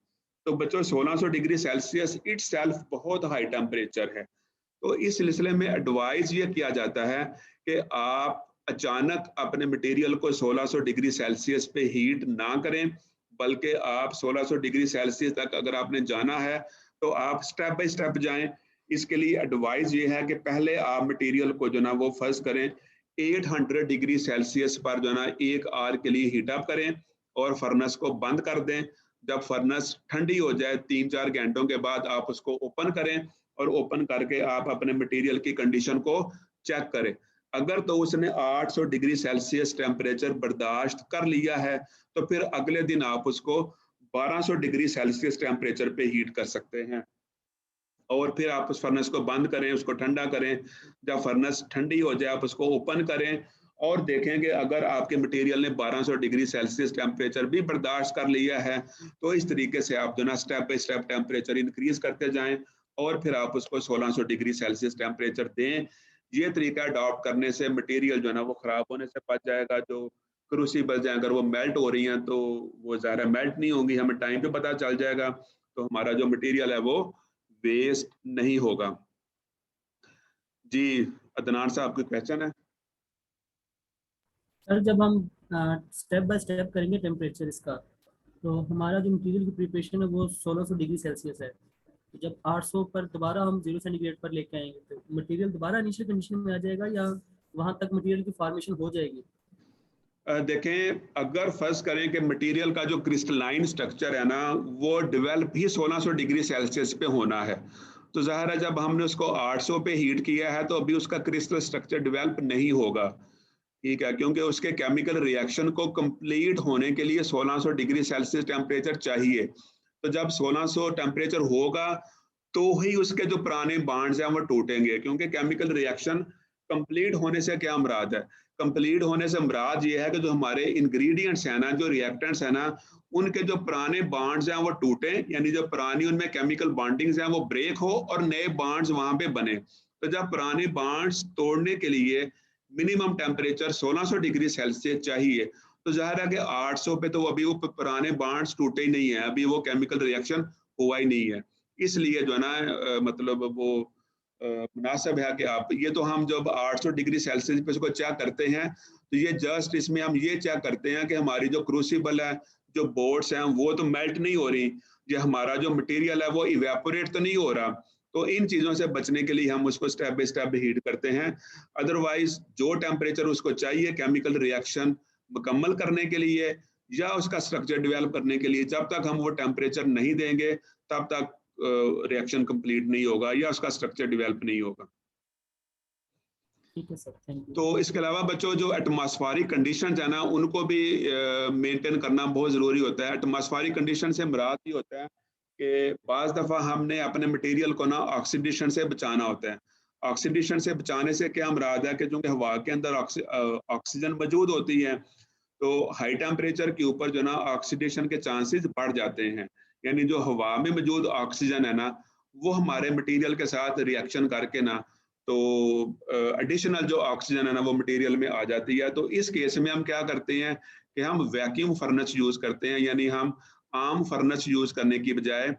तो बच्चों 1600 डिग्री सेल्सियस इटसेल्फ बहुत हाई टेम्परेचर है। तो इस सिलसिले में एडवाइस ये किया जाता है कि आप अचानक अपने मटेरियल को 1600 डिग्री सेल्सियस पे हीट ना करें, बल्कि आप 1600 डिग्री सेल्सियस तक अगर आपने जाना है तो आप स्टेप बाय स्टेप जाएं। इसके लिए एडवाइस ये है कि पहले आप मटेरियल को जो ना वो फर्ज करें 800 डिग्री सेल्सियस पर जो ना 1 आवर के लिए हीट अप करें और फर्नेस को बंद कर दें। जब फर्नेस ठंडी हो जाए 3-4 घंटों के बाद आप उसको ओपन करें और ओपन करके आप अपने मटेरियल की कंडीशन को चेक करें। अगर तो उसने 800 डिग्री सेल्सियस टेम्परेचर बर्दाश्त कर लिया है तो फिर अगले दिन आप उसको 1200 डिग्री सेल्सियस टेम्परेचर पे हीट कर सकते हैं और फिर आप उस फर्नेस को बंद करें, उसको ठंडा करें। जब फर्नेस ठंडी हो जाए आप उसको ओपन करें और देखें कि अगर आपके मटेरियल ने 1200 डिग्री सेल्सियस टेम्परेचर भी बर्दाश्त कर लिया है तो इस तरीके से आप जो ना step by step temperature increase करते जाएं और फिर आप उसको 1600 डिग्री सेल्सियस टेम्परेचर दें। ये तरीका अडॉप्ट करने से मटेरियल जो है ना वो खराब होने से बच जाएगा। जो क्रूसिबल्स हैं अगर वो मेल्ट हो रही हैं तो वो ज़्यादा मेल्ट नहीं होंगी, हमें टाइम पे पता चल जाएगा, तो हमारा जो मटेरियल है वो वेस्ट नहीं होगा। जी अदनान साहब, कोई क्वेश्चन है? सर जब हम स्टेप बाय स्टेप करेंगे टेम्परेचर इसका, तो हमारा जो मटेरियल की प्रिपरेशन है वो 1600 डिग्री सेल्सियस है। तो जब 800 पर दोबारा हम 0 सेंटीग्रेड पर लेके आएंगे तो मटेरियल दोबारा इनिशियल कंडीशन में आ जाएगा या वहां तक मटेरियल की फॉर्मेशन हो जाएगी? देखें, अगर फर्ज करें कि मटेरियल का जो क्रिस्टलाइन स्ट्रक्चर है ना वो डेवलप ही 1600 डिग्री सेल्सियस पे होना है, तो ज़ाहिर है जब हमने उसको 800 पे हीट किया है तो अभी उसका क्रिस्टल स्ट्रक्चर डेवलप नहीं होगा। ठीक है, क्योंकि उसके केमिकल रिएक्शन को कंप्लीट होने के लिए 1600 डिग्री सेल्सियस टेम्परेचर चाहिए। तो जब 1600 टेम्परेचर होगा तो ही उसके जो पुराने बॉन्ड्स हैं वो टूटेंगे, क्योंकि केमिकल रिएक्शन कंप्लीट होने से क्या मुराद है? कंप्लीट होने से मुराद ये है कि जो हमारे इंग्रेडिएंट्स हैं ना, जो रिएक्टेंट्स हैं ना, उनके जो पुराने बॉन्ड्स हैं वो टूटे, यानी जो पुरानी उनमें केमिकल बॉन्डिंग्स हैं वो ब्रेक हो और नए बॉन्ड्स वहां पे बने। तो जब पुराने बॉन्ड्स तोड़ने के लिए मिनिमम टेम्परेचर 1600 डिग्री सेल्सियस चाहिए, तो जाहिर है कि 800 पे तो अभी वो पुराने बॉन्ड्स टूटे ही नहीं है, अभी वो केमिकल रिएक्शन हुआ ही नहीं है। इसलिए जो है ना मतलब वो मुनासिब है कि आप ये तो हम जब 800 डिग्री सेल्सियस पे इसको चेक करते हैं तो ये जस्ट इसमें हम ये चेक करते हैं कि हमारी जो क्रूसिबल है, जो बोर्ड्स हैं वो तो मेल्ट नहीं हो रही, ये हमारा जो मटेरियल है वो इवेपोरेट तो नहीं हो रहा। तो इन चीज़ों से बचने के लिए हम उसको स्टेप बाय स्टेप हीट करते हैं। अदरवाइज जो टेम्परेचर उसको चाहिए केमिकल रिएक्शन मुकम्मल करने के लिए या उसका स्ट्रक्चर डेवलप करने के लिए, जब तक हम वो टेम्परेचर नहीं देंगे तब तक रिएक्शन कंप्लीट नहीं होगा या उसका स्ट्रक्चर डेवलप नहीं होगा। ठीक है सर, थैंक यू। तो इसके अलावा बच्चों जो एटमॉस्फेरिक कंडीशंस है ना उनको भी मेंटेन करना बहुत ज़रूरी होता है। एटमॉस्फेरिक कंडीशन से मुराद ये होता है कि बाज़ दफ़ा हमने अपने मटेरियल को ना ऑक्सीडेशन से बचाना होता है। ऑक्सीडेशन से बचाने से क्या मुराद है कि चूँकि हवा के अंदर ऑक्सीजन मौजूद होती है, तो हाई टेम्परेचर के ऊपर जो ना ऑक्सीडेशन के चांसेस बढ़ जाते हैं, यानी जो हवा में मौजूद ऑक्सीजन है ना वो हमारे मटेरियल के साथ रिएक्शन करके ना तो एडिशनल जो ऑक्सीजन है ना वो मटेरियल में आ जाती है। तो इस केस में हम क्या करते हैं कि हम वैक्यूम फर्नेस यूज़ करते हैं, यानी हम आम फर्नेस यूज़ करने की बजाय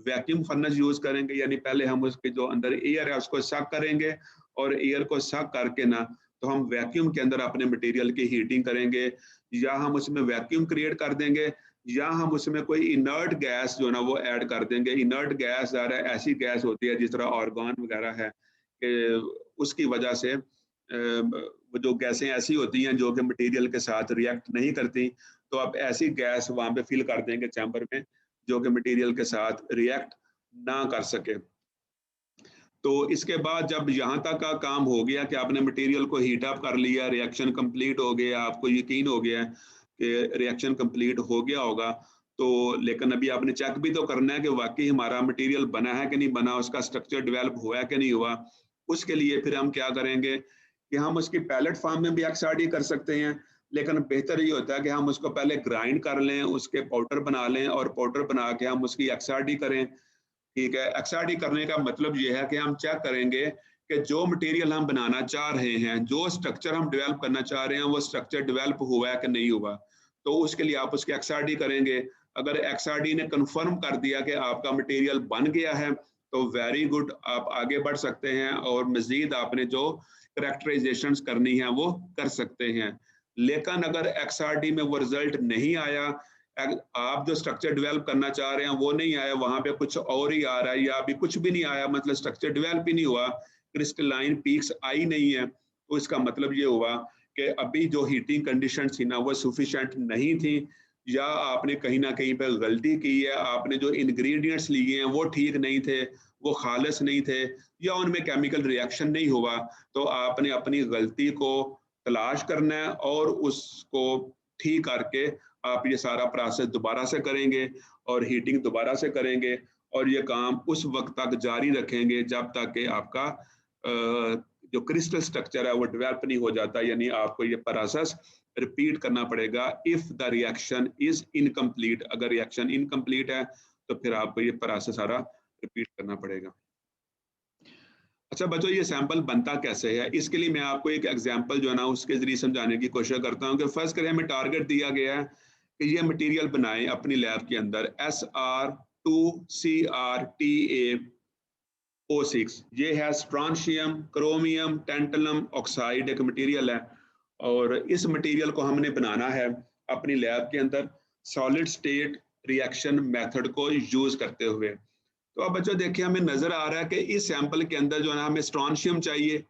वैक्यूम फर्नेस यूज़ करेंगे। यानी पहले हम उसके जो अंदर एयर है उसको सक करेंगे और एयर को सक करके ना तो हम वैक्यूम के अंदर अपने मटेरियल की हीटिंग करेंगे, या हम उसमें वैक्यूम क्रिएट कर देंगे या हम उसमें कोई इनर्ट गैस जो ना वो ऐड कर देंगे। इनर्ट गैस ऐसी गैस होती है जिस तरह ऑर्गन वगैरह है कि उसकी वजह से वो जो गैसें ऐसी होती हैं जो कि मटेरियल के साथ रिएक्ट नहीं करती, तो आप ऐसी गैस वहाँ पे फिल कर देंगे चैम्बर में जो कि मटेरियल के साथ रिएक्ट ना कर सके। तो इसके बाद जब यहाँ तक का काम हो गया कि आपने मटेरियल को हीट अप कर लिया, रिएक्शन कंप्लीट हो गया, आपको यकीन हो गया कि रिएक्शन कंप्लीट हो गया होगा, तो लेकिन अभी आपने चेक भी तो करना है कि वाकई हमारा मटेरियल बना है कि नहीं बना, उसका स्ट्रक्चर डेवलप हुआ है कि नहीं हुआ। उसके लिए फिर हम क्या करेंगे कि हम उसकी पैलेट फॉर्म में भी XRD कर सकते हैं, लेकिन बेहतर ये होता है कि हम उसको पहले ग्राइंड कर लें, उसके पाउडर बना लें और पाउडर बना के हम उसकी XRD करें। ठीक है, XRD करने का मतलब ये है कि हम चेक करेंगे कि जो मटेरियल हम बनाना चाह रहे हैं, जो स्ट्रक्चर हम डेवलप करना चाह रहे हैं, वो स्ट्रक्चर डेवलप हुआ है कि नहीं हुआ। तो उसके लिए आप उसकी XRD करेंगे। अगर XRD ने कंफर्म कर दिया कि आपका मटेरियल बन गया है तो वेरी गुड, आप आगे बढ़ सकते हैं और मजीद आपने जो करेक्टराइजेशंस करनी है वो कर सकते हैं। लेकिन अगर XRD में वो रिजल्ट नहीं आया, आप जो स्ट्रक्चर डेवलप करना चाह रहे हैं वो नहीं आया, वहां पे कुछ और ही आ रहा है या अभी कुछ भी नहीं आया, मतलब स्ट्रक्चर डेवलप ही नहीं हुआ, क्रिस्टलाइन पीक्स आई नहीं है, तो इसका मतलब ये हुआ कि अभी जो हीटिंग कंडीशन थी ना वो सफिशिएंट नहीं थी, या आपने कहीं ना कहीं पे गलती की है, आपने जो इंग्रेडिएंट्स लिए हैं वो ठीक नहीं थे, वो खालिस नहीं थे, या उनमें केमिकल रिएक्शन नहीं हुआ। तो आपने अपनी गलती को तलाश करना है और उसको ठीक करके आप ये सारा प्रोसेस दोबारा से करेंगे और हीटिंग दोबारा से करेंगे और ये काम उस वक्त तक जारी रखेंगे जब तक कि आपका जो क्रिस्टल स्ट्रक्चर है वो डेवलप नहीं हो जाता। यानी आपको ये प्रोसेस रिपीट करना पड़ेगा if the reaction is incomplete. अगर रिएक्शन इनकम्प्लीट है तो फिर आपको ये प्रोसेस सारा रिपीट करना पड़ेगा। अच्छा बच्चों, ये सैंपल बनता कैसे है, इसके लिए मैं आपको एक एग्जांपल जो है ना उसके जरिए समझाने की कोशिश करता हूँ कि फर्स्ट करें हमें टारगेट दिया गया है कि ये मटेरियल बनाएं अपनी लैब के अंदर SR2CrTA O6। ये है स्ट्रॉन्शियम क्रोमियम टेंटलम ऑक्साइड एक मटेरियल है और इस मटेरियल को हमने बनाना है अपनी लैब के अंदर सॉलिड स्टेट रिएक्शन मेथड को यूज करते हुए। तो अब बच्चों देखिए हमें नजर आ रहा है कि इस सैंपल के अंदर जो है ना हमें स्ट्रॉन्शियम चाहिए,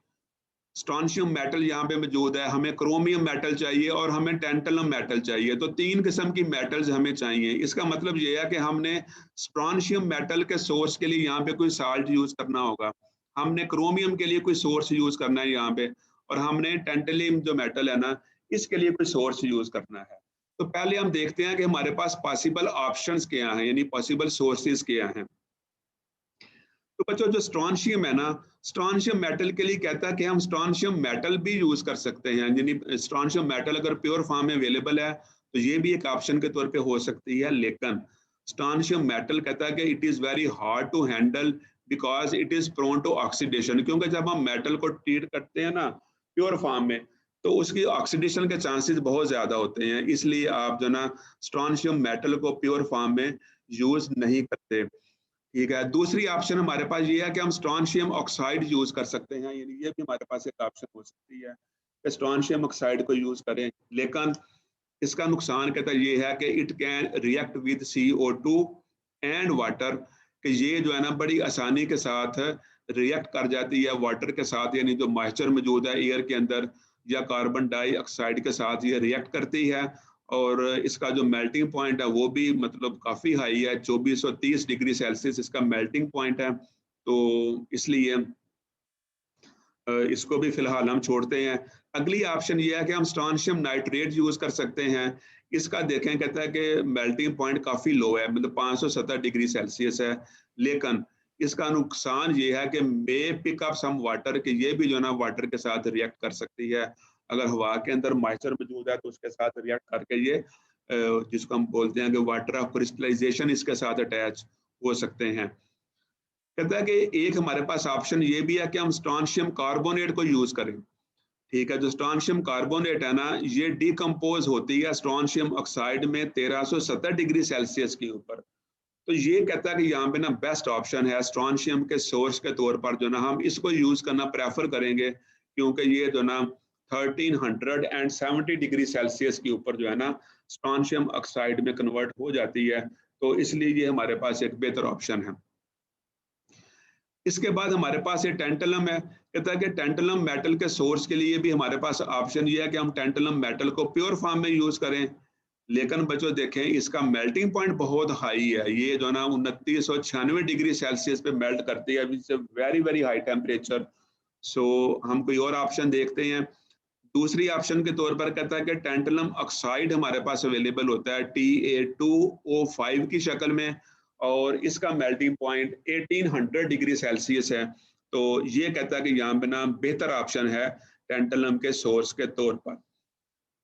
स्ट्रॉन्शियम मेटल यहाँ पे मौजूद है, हमें क्रोमियम मेटल चाहिए और हमें टेंटलम मेटल चाहिए। तो 3 किस्म की मेटल्स हमें चाहिए। इसका मतलब ये है कि हमने स्ट्रॉन्शियम मेटल के सोर्स के लिए यहाँ पे कोई साल्ट यूज करना होगा, हमने क्रोमियम के लिए कोई सोर्स यूज करना है यहाँ पे, और हमने टेंटलम जो मेटल है ना इसके लिए कोई सोर्स यूज करना है। तो पहले हम देखते हैं कि हमारे पास पॉसिबल ऑप्शंस क्या हैं, यानी पॉसिबल सोर्सेज क्या हैं। तो बच्चों जो स्ट्रॉन्शियम है ना, स्ट्रॉन्शियम मेटल के लिए कहता है कि हम स्ट्रॉन्शियम मेटल भी यूज कर सकते हैं, यानी स्ट्रॉन्शियम मेटल अगर प्योर फॉर्म में अवेलेबल है तो ये भी एक ऑप्शन के तौर पे हो सकती है। लेकिन स्ट्रॉन्शियम मेटल कहता है कि it is very hard to handle because it is prone to oxidation, क्योंकि जब हम मेटल को ट्रीट करते हैं ना प्योर फॉर्म में तो उसकी ऑक्सीडेशन के चांसेस बहुत ज़्यादा होते हैं, इसलिए आप जो ना स्ट्रॉन्शियम मेटल को प्योर फॉर्म में यूज़ नहीं करते। ठीक है, दूसरी ऑप्शन हमारे पास ये है कि हम स्ट्रॉन्शियम ऑक्साइड यूज़ कर सकते हैं, यानी ये भी हमारे पास एक ऑप्शन हो सकती है कि स्ट्रॉन्शियम ऑक्साइड को यूज़ करें। लेकिन इसका नुकसान कहता है ये है कि it can react with CO2 and water, कि ये जो है ना बड़ी आसानी के साथ रिएक्ट कर जाती है वाटर के साथ, यानी जो मॉइस्चर मौजूद है एयर के अंदर या कार्बन डाइऑक्साइड के साथ ये रिएक्ट करती है, और इसका जो मेल्टिंग पॉइंट है वो भी मतलब काफ़ी हाई है, 2430 डिग्री सेल्सियस इसका मेल्टिंग पॉइंट है। तो इसलिए इसको भी फिलहाल हम छोड़ते हैं। अगली ऑप्शन ये है कि हम स्ट्रॉन्शियम नाइट्रेट यूज़ कर सकते हैं। इसका देखें कहता है कि मेल्टिंग पॉइंट काफ़ी लो है, मतलब 570 डिग्री सेल्सियस है, लेकिन इसका नुकसान ये है कि मे पिकअप सम वाटर, कि ये भी जो ना वाटर के साथ रिएक्ट कर सकती है। अगर हवा के अंदर मॉइस्चर मौजूद है तो उसके साथ रिएक्ट करके ये जिसको हम बोलते हैं कि वाटर ऑफ क्रिस्टलाइजेशन इसके साथ अटैच हो सकते हैं। कहता है कि एक हमारे पास ऑप्शन ये भी है कि हम स्ट्रॉन्शियम कार्बोनेट को यूज़ करें। ठीक है, जो स्ट्रॉन्शियम कार्बोनेट है ना ये डिकम्पोज होती है स्ट्रॉन्शियम ऑक्साइड में 1370 डिग्री सेल्सियस के ऊपर। तो ये कहता है कि यहाँ पे ना बेस्ट ऑप्शन है स्ट्रॉन्शियम के सोर्स के तौर पर जो ना हम इसको यूज़ करना प्रेफर करेंगे, क्योंकि ये जो ना 1370 डिग्री सेल्सियस के ऊपर जो है ना स्ट्रॉन्शियम ऑक्साइड में कन्वर्ट हो जाती है, तो इसलिए ये हमारे पास एक बेहतर ऑप्शन है। इसके बाद हमारे पास ये टेंटलम है। कहता है कि टेंटलम मेटल के सोर्स के लिए भी हमारे पास ऑप्शन ये है कि हम टेंटलम मेटल को प्योर फॉर्म में यूज़ करें, लेकिन बच्चों देखें इसका मेल्टिंग पॉइंट बहुत हाई है, ये जो ना 2996 डिग्री सेल्सियस पे मेल्ट करती है, which very very high temperature. So हम कोई और ऑप्शन देखते हैं। दूसरी ऑप्शन के तौर पर कहता है कि टेंटलम ऑक्साइड हमारे पास अवेलेबल होता है Ta2O5 की शक्ल में, और इसका मेल्टिंग पॉइंट 1800 डिग्री सेल्सियस है। तो ये कहता है कि यहाँ पे ना बेहतर ऑप्शन है टेंटलम के सोर्स के तौर पर।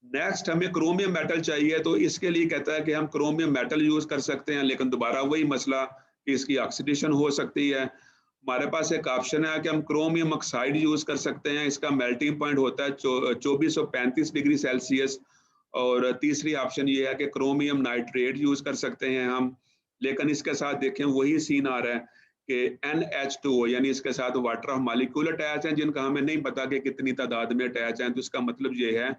नेक्स्ट हमें क्रोमियम मेटल चाहिए, तो इसके लिए कहता है कि हम क्रोमियम मेटल यूज कर सकते हैं, लेकिन दोबारा वही मसला कि इसकी ऑक्सीडेशन हो सकती है। हमारे पास एक ऑप्शन है कि हम क्रोमियम ऑक्साइड यूज कर सकते हैं, इसका मेल्टिंग पॉइंट होता है 2435 डिग्री सेल्सियस। और तीसरी ऑप्शन ये है कि क्रोमियम नाइट्रेट यूज कर सकते हैं हम, लेकिन इसके साथ देखें वही सीन आ रहा है कि NH2O यानी इसके साथ वाटर ऑफ मॉलिक्यूल अटैच हैं, जिनका हमें नहीं पता कि कितनी तादाद में अटैच हैं। तो इसका मतलब ये है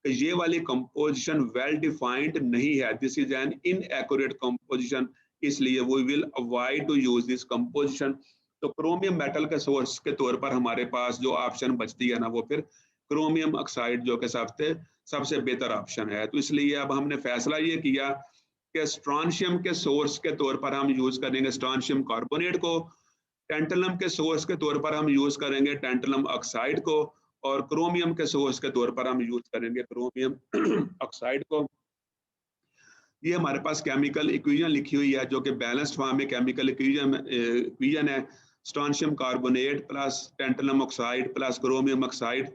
कि ये वाली कंपोजिशन वेल डिफाइंड नहीं है, this is an inaccurate composition, इसलिए we will avoid to use this composition. तो क्रोमियम मेटल के सोर्स के तौर पर हमारे पास जो ऑप्शन बचती है ना वो फिर क्रोमियम ऑक्साइड जो कि सबसे बेहतर ऑप्शन है। तो इसलिए अब हमने फैसला ये किया कि स्ट्रॉन्शियम के सोर्स के तौर पर हम यूज करेंगे स्ट्रॉन्शियम कार्बोनेट को, टेंटलम के सोर्स के तौर पर हम यूज करेंगे टेंटलम ऑक्साइड को, और क्रोमियम के सोर्स के तौर पर हम यूज करेंगे क्रोमियम ऑक्साइड को। ये हमारे पास केमिकल इक्वेशन लिखी हुई है जो कि बैलेंस्ड फॉर्म में केमिकल इक्वेशन है, strontium carbonate plus tantalum oxide plus chromium oxide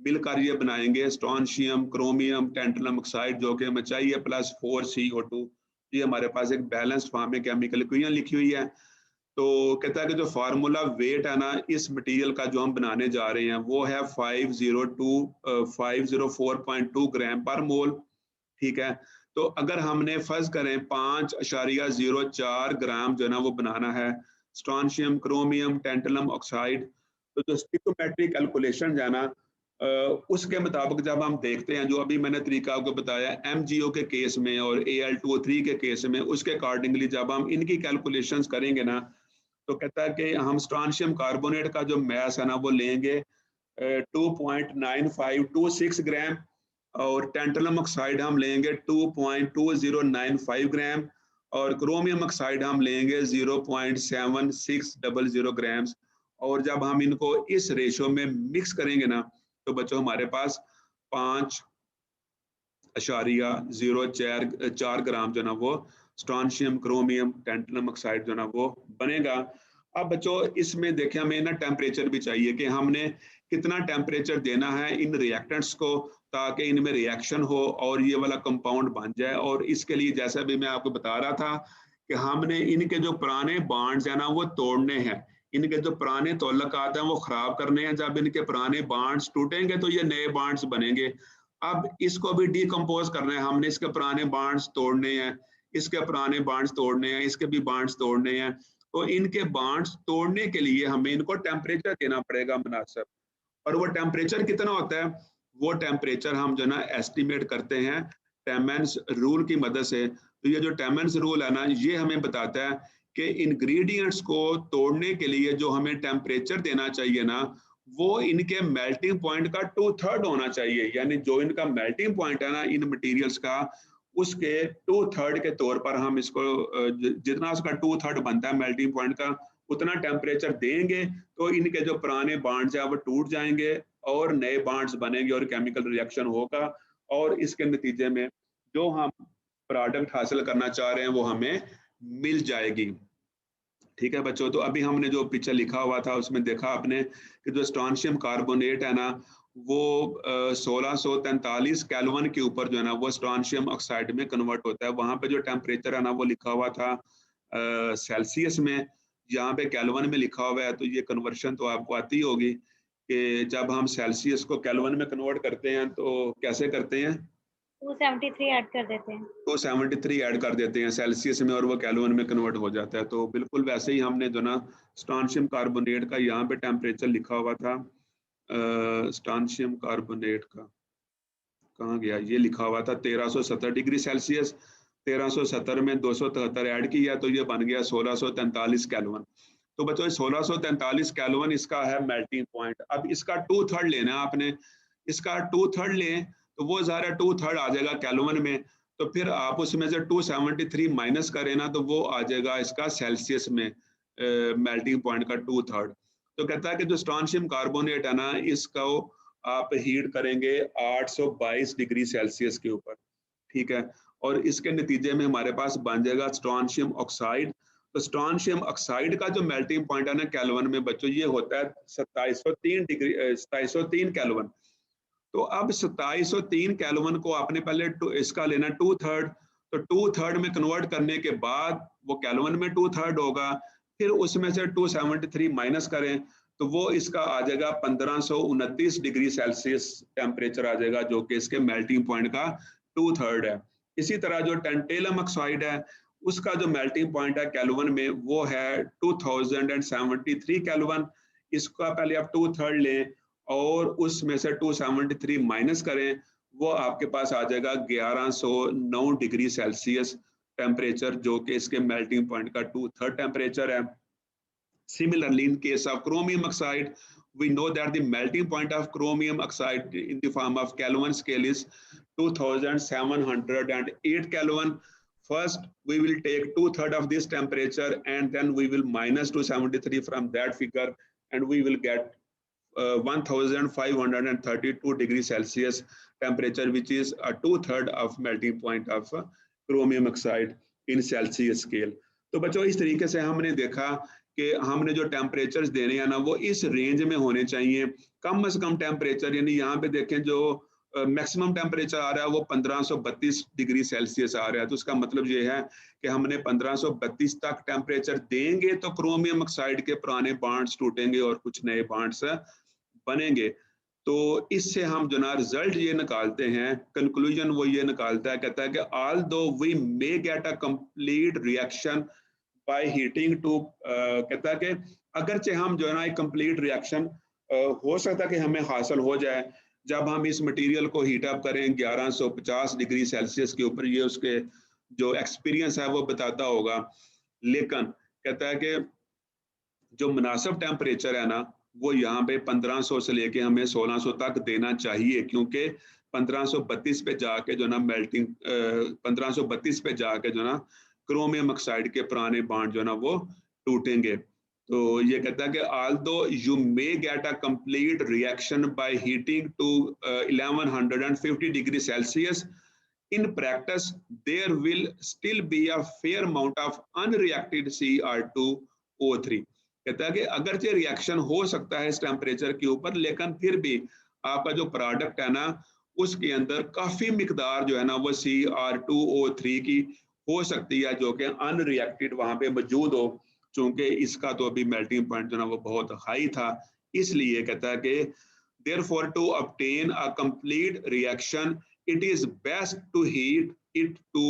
मिलकर ये बनाएंगे स्ट्रॉन्शियम क्रोमियम टेंटलम ऑक्साइड, जो कि हमें चाहिए प्लस 4CO2। ये हमारे पास एक बैलेंस्ड फॉर्म में केमिकल इक्वेशन लिखी हुई है। तो कहता है कि जो फार्मूला वेट है ना इस मटेरियल का जो हम बनाने जा रहे हैं वो है 504.2 ग्राम पर मोल। ठीक है, तो अगर हमने फर्ज करें 5.04 ग्राम जो है ना वो बनाना है स्ट्रॉन्शियम क्रोमियम टेंटलम ऑक्साइड, तो जो स्टिकोमेट्रिक कैलकुलेशन है ना उसके मुताबिक जब हम देखते हैं जो अभी मैंने तरीका आपको बताया MgO के केस में और Al2O3 के केस में, उसके अकॉर्डिंगली जब हम इनकी कैलकुलेशंस करेंगे ना तो कहता है कि हम स्ट्रॉन्शियम कार्बोनेट का जो मैस है ना वो लेंगे 2.9526 ग्राम, और टेंटलम ऑक्साइड हम लेंगे 2.2095 ग्राम, और क्रोमियम ऑक्साइड हम लेंगे 0.7600 ग्राम्स। और जब हम इनको इस रेशो में मिक्स करेंगे ना तो बच्चों हमारे पास 5.04 ग्राम जो ना वो स्ट्रॉन्शियम क्रोमियम टेंटलम ऑक्साइड जो ना वो बनेगा। अब बच्चों इसमें देखें हमें ना टेम्परेचर भी चाहिए कि हमने कितना टेम्परेचर देना है इन रिएक्टेंट्स को ताकि इनमें रिएक्शन हो और ये वाला कंपाउंड बन जाए। और इसके लिए जैसा भी मैं आपको बता रहा था कि हमने इनके जो पुराने बॉन्ड्स हैं ना वो तोड़ने हैं, इनके जो पुराने तल्लुकात हैं वो खराब करने हैं। जब इनके पुराने बॉन्ड्स टूटेंगे तो ये नए बॉन्ड्स बनेंगे। अब इसको भी डिकम्पोज करना है हमने, इसके पुराने बॉन्ड्स तोड़ने हैं, इसके पुराने बॉन्ड्स तोड़ने हैं, इसके भी बॉन्ड्स तोड़ने हैं। तो इनके बॉन्ड्स तोड़ने के लिए हमें इनको टेम्परेचर देना पड़ेगा मुनासिब। और वो टेम्परेचर कितना होता है, वो टेम्परेचर हम जो ना एस्टिमेट करते हैं टेमेंस रूल की मदद से। तो ये जो टेमेंस रूल है ना ये हमें बताता है कि इंग्रेडिएंट्स को तोड़ने के लिए जो हमें टेम्परेचर देना चाहिए ना वो इनके मेल्टिंग पॉइंट का 2/3 होना चाहिए। यानी जो इनका मेल्टिंग पॉइंट है ना इन मटेरियल्स का उसके 2/3 के तौर पर हम इसको जितना उसका 2/3 बनता है मेल्टिंग पॉइंट का उतना टेम्परेचर देंगे तो इनके जो पुराने बॉन्ड्स हैं वो टूट जाएंगे और नए बॉन्ड्स बनेंगे और केमिकल रिएक्शन होगा और इसके नतीजे में जो हम प्रोडक्ट हासिल करना चाह रहे हैं वो हमें मिल जाएगी। ठीक है बच्चों, तो अभी हमने जो पीछे लिखा हुआ था उसमें देखा आपने कि जो स्ट्रोंशियम कार्बोनेट है ना वो 1643 केल्विन के ऊपर जो है ना वो स्ट्रोंशियम ऑक्साइड में कन्वर्ट होता है। वहां पे जो टेम्परेचर है ना वो लिखा हुआ था सेल्सियस में, यहाँ पे केल्विन में लिखा हुआ है। तो ये कन्वर्शन तो आपको आती होगी कि जब हम सेल्सियस को केल्विन में कन्वर्ट करते हैं तो कैसे करते हैं, 273 ऐड कर देते हैं, 273 ऐड कर देते हैं सेल्सियस में और वो केल्विन में कन्वर्ट हो जाता है। तो बिल्कुल वैसे ही हमने जो ना स्ट्रोंशियम कार्बोनेट का यहाँ पे टेम्परेचर लिखा हुआ था, स्ट्रोंशियम कार्बोनेट का कहाँ गया, ये लिखा हुआ था 1370 डिग्री सेल्सियस। 1370 में 273 ऐड किया तो ये बन गया 1643 केल्विन। तो बच्चों 1643 केल्विन इसका है मेल्टिंग पॉइंट। अब इसका 2/3 लेना है आपने, इसका 2/3 लें तो वो ज़ाहिर 2/3 आ जाएगा केल्विन में। तो फिर आप उसमें से 273 माइनस करें ना तो वो आ जाएगा इसका सेल्सियस में मेल्टिंग पॉइंट का 2/3। तो कहता है कि जो स्ट्रोंशियम कार्बोनेट है ना इसको आप हीट करेंगे 822 डिग्री सेल्सियस के ऊपर, ठीक है, और इसके नतीजे में हमारे पास बन जाएगा स्ट्रोंशियम ऑक्साइड। तो स्ट्रोंशियम ऑक्साइड का जो मेल्टिंग पॉइंट है ना केल्विन में बच्चों ये होता है 2703 डिग्री 2703 केल्विन। तो अब 2703 केल्विन को आपने पहले इसका लेना 2/3, तो 2/3 में कन्वर्ट करने के बाद वो केल्विन में 2/3 होगा, फिर उसमें से 273 माइनस करें तो वो इसका आ जाएगा 1529 डिग्री सेल्सियस टेम्परेचर आ जाएगा जो कि इसके मेल्टिंग पॉइंट का 2/3 है। इसी तरह जो टेंटेलम ऑक्साइड है उसका जो मेल्टिंग पॉइंट है केल्विन में वो है 2073 केल्विन। इसका पहले आप 2/3 लें और उसमें से 273 माइनस करें, वो आपके पास आ जाएगा 1109 डिग्री सेल्सियस टेम्परेचर जो कि इसके मेल्टिंग पॉइंट का 2/3 टेम्परेचर है। Similarly, in case of chromium oxide, we know that the melting point of chromium oxide in the form of Kelvin scale is 2708 Kelvin. First, we will take 2/3 of this temperature and then we will minus 273 from that figure and we will get 1532 degree Celsius temperature, which is a 2/3 of melting point of chromium oxide in Celsius scale. तो बच्चों इस तरीके से हमने देखा कि हमने जो टेम्परेचर्स देने हैं ना वो इस रेंज में होने चाहिए। कम से कम टेम्परेचर यानी यहाँ पे देखें जो मैक्सिमम टेम्परेचर आ रहा है वो 1532 डिग्री सेल्सियस आ रहा है। तो उसका मतलब ये है कि हमने 1532 तक टेम्परेचर देंगे तो क्रोमियम ऑक्साइड के पुराने बॉन्ड्स टूटेंगे और कुछ नए बॉन्ड्स बनेंगे। तो इससे हम जो ना रिजल्ट ये निकालते हैं, कंक्लूजन वो ये निकालता है, कहता है कि although we may get a complete reaction by heating to, कहता है कि अगरचे हम जो है ना एक कंप्लीट रिएक्शन हो सकता है कि हमें हासिल हो जाए जब हम इस मटेरियल को हीट अप करें 1150 डिग्री सेल्सियस के ऊपर। ये उसके जो एक्सपीरियंस है वो बताता होगा। लेकिन कहता है कि जो मुनासिब टेम्परेचर है ना वो यहाँ पे 1500 से लेके हमें 1600 तक देना चाहिए, क्योंकि 1532 पे जाके जो ना मेल्टिंग 1532 पे जाके जो ना क्रोमियम ऑक्साइड के पुराने बॉन्ड जो ना वो टूटेंगे। तो ये कहता है कि although you may get a complete reaction by heating to 1150 degree Celsius, in practice there will still be a fair amount of unreacted Cr2O3. कहता है कि अगरचे रिएक्शन हो सकता है इस टेम्परेचर के ऊपर, लेकिन फिर भी आपका जो प्रोडक्ट है ना उसके अंदर काफी मिकदार जो है ना वो Cr2O3 की हो सकती है जो कि अनरिएक्टेड वहां पे मौजूद हो, चूंकि इसका तो अभी मेल्टिंग पॉइंट जो ना वो बहुत हाई था। इसलिए कहता है कि therefore to obtain a complete reaction it is best to heat it to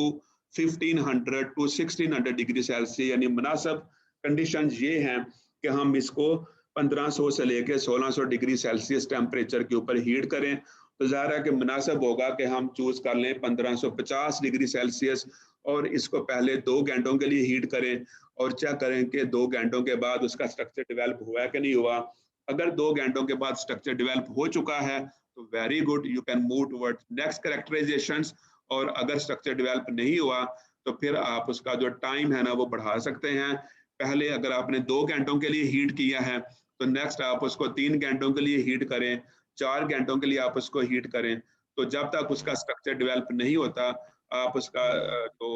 1500 to 1600 degree Celsius, यानी मुनासिब कंडीशन ये हैं कि हम इसको 1500 से लेकर 1600 डिग्री सेल्सियस टेम्परेचर के ऊपर हीट करें। तो ज़ाहिर है कि मुनासिब होगा कि हम चूज कर लें 1550 डिग्री सेल्सियस और इसको पहले 2 घंटों के लिए हीट करें और चेक करें कि 2 घंटों के बाद उसका स्ट्रक्चर डेवलप हुआ है कि नहीं हुआ। अगर 2 घंटों के बाद स्ट्रक्चर डेवलप हो चुका है तो very good, you can move towards next characterisations. और अगर स्ट्रक्चर डेवलप नहीं हुआ तो फिर आप उसका जो टाइम है ना वो बढ़ा सकते हैं। पहले अगर आपने 2 घंटों के लिए हीट किया है तो नेक्स्ट आप उसको 3 घंटों के लिए हीट करें, 4 घंटों के लिए आप उसको हीट करें। तो जब तक उसका स्ट्रक्चर डेवलप नहीं होता आप उसका जो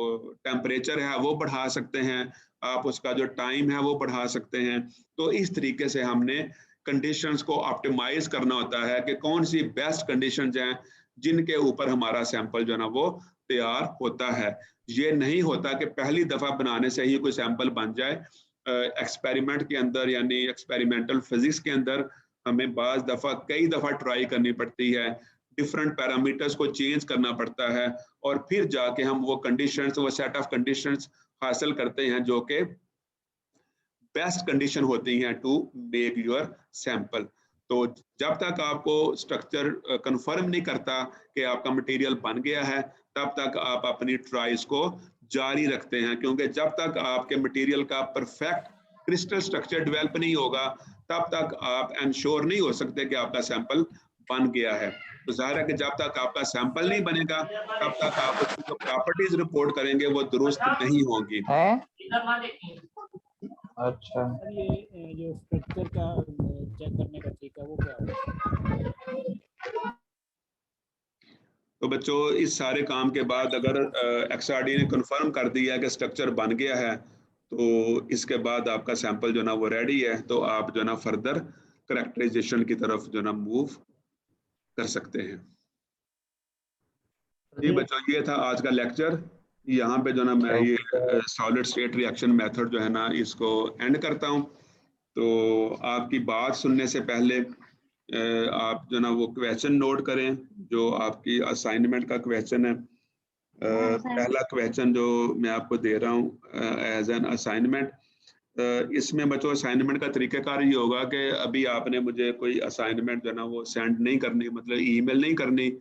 टेम्परेचर है वो बढ़ा सकते हैं, आप उसका जो टाइम है वो बढ़ा सकते हैं। तो इस तरीके से हमने कंडीशंस को ऑप्टिमाइज करना होता है कि कौन सी बेस्ट कंडीशंस हैं जिनके ऊपर हमारा सैंपल जो है ना वो तैयार होता है। ये नहीं होता कि पहली दफा बनाने से ही कोई सैंपल बन जाए। एक्सपेरिमेंट के अंदर यानी एक्सपेरिमेंटल फिजिक्स के अंदर हमें बाज दफा कई दफा ट्राई करनी पड़ती है, डिफरेंट पैरामीटर्स को चेंज करना पड़ता है और फिर जाके हम वो कंडीशंस, वो सेट ऑफ कंडीशंस हासिल करते हैं जो कि बेस्ट कंडीशन होती हैं टू मेक योर सैंपल। तो जब तक आपको स्ट्रक्चर कंफर्म नहीं करता कि आपका मटेरियल बन गया है तब तक आप अपनी ट्राइज को जारी रखते हैं, क्योंकि जब तक आपके मटेरियल का परफेक्ट क्रिस्टल स्ट्रक्चर डेवलप नहीं होगा तब तक आप इंश्योर नहीं हो सकते कि आपका सैंपल बन गया है। तो जाहिर है कि जब तक आपका सैंपल नहीं बनेगा तब तक आप उसकी जो प्रॉपर्टीज रिपोर्ट करेंगे वो दुरुस्त नहीं होंगी। अच्छा, ये जो स्ट्रक्चर का चेक करने का तरीका वो क्या होगा? तो बच्चों इस सारे काम के बाद अगर XRD ने कंफर्म कर दिया कि स्ट्रक्चर बन गया है तो इसके बाद आपका सैंपल जो ना वो रेडी है, तो आप जो ना फर्दर करेक्टराइजेशन की तरफ जो ना मूव कर सकते हैं। जी बच्चों ये था आज का लेक्चर। यहाँ पे जो ना मैं ये सॉलिड स्टेट रिएक्शन मेथड जो है ना इसको एंड करता हूँ। तो आपकी बात सुनने से पहले आप जो ना वो क्वेश्चन नोट करें जो आपकी असाइनमेंट का क्वेश्चन है। पहला क्वेश्चन जो मैं आपको दे रहा हूँ एज एन असाइनमेंट, इसमें बच्चों असाइनमेंट का तरीकाकार ये होगा कि अभी आपने मुझे कोई असाइनमेंट जो ना वो सेंड नहीं करनी, मतलब ईमेल नहीं करनी।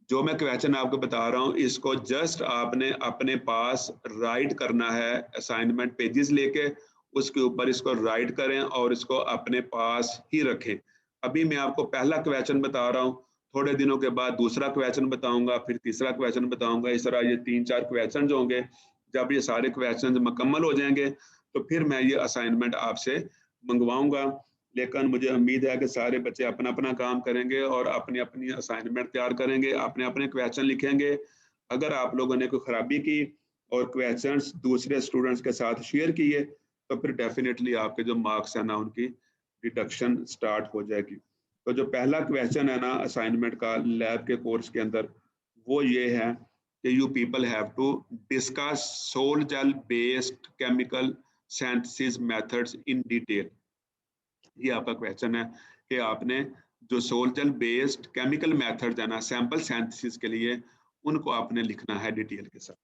जो मैं क्वेश्चन आपको बता रहा हूँ इसको जस्ट आपने अपने पास राइट करना है, असाइनमेंट पेजेस लेके उसके ऊपर इसको राइट करें और इसको अपने पास ही रखें। अभी मैं आपको पहला क्वेश्चन बता रहा हूँ, थोड़े दिनों के बाद दूसरा क्वेश्चन बताऊंगा, फिर तीसरा क्वेश्चन बताऊंगा। इस तरह ये 3-4 क्वेश्चन होंगे। जब ये सारे क्वेश्चन मुकम्मल हो जाएंगे तो फिर मैं ये असाइनमेंट आपसे मंगवाऊंगा। लेकिन मुझे उम्मीद है कि सारे बच्चे अपना अपना काम करेंगे और अपनी अपनी असाइनमेंट तैयार करेंगे, अपने अपने क्वेश्चन लिखेंगे। अगर आप लोगों ने कोई खराबी की और क्वेश्चंस दूसरे स्टूडेंट्स के साथ शेयर किए तो फिर डेफिनेटली आपके जो मार्क्स है ना उनकी डिडक्शन स्टार्ट हो जाएगी। तो जो पहला क्वेश्चन है ना असाइनमेंट का लैब के कोर्स के अंदर वो ये है कि you people have to discuss sol gel based chemical synthesis methods in detail. ये आपका क्वेश्चन है कि आपने जो sol gel based chemical method है ना सैंपल सिंथेसिस के लिए उनको आपने लिखना है डिटेल के साथ।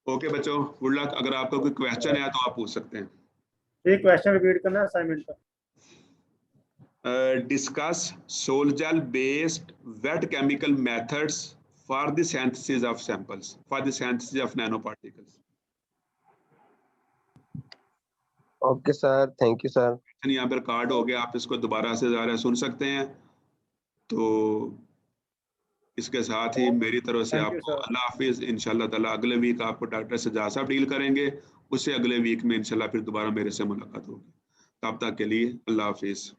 ओके बच्चों, गुड लक। अगर आपका कोई क्वेश्चन है तो आप पूछ सकते हैं। ये क्वेश्चन रिपीट करना असाइनमेंट का। Discuss sol gel based wet chemical methods for the synthesis of samples, for the synthesis of nanoparticles. Okay sir, thank you sir. यहाँ पर कार्ड हो गया, आप इसको दोबारा से ज़रा सुन सकते हैं। तो इसके साथ ही मेरी तरफ से आपको अल्लाह हाफिज। इंशाल्लाह ताला अगले वीक आपको डॉक्टर सजाद साहब डील करेंगे, उससे अगले वीक में इंशाल्लाह फिर दोबारा मेरे से मुलाकात होगी। तब तक के लिए अल्लाह हाफिज।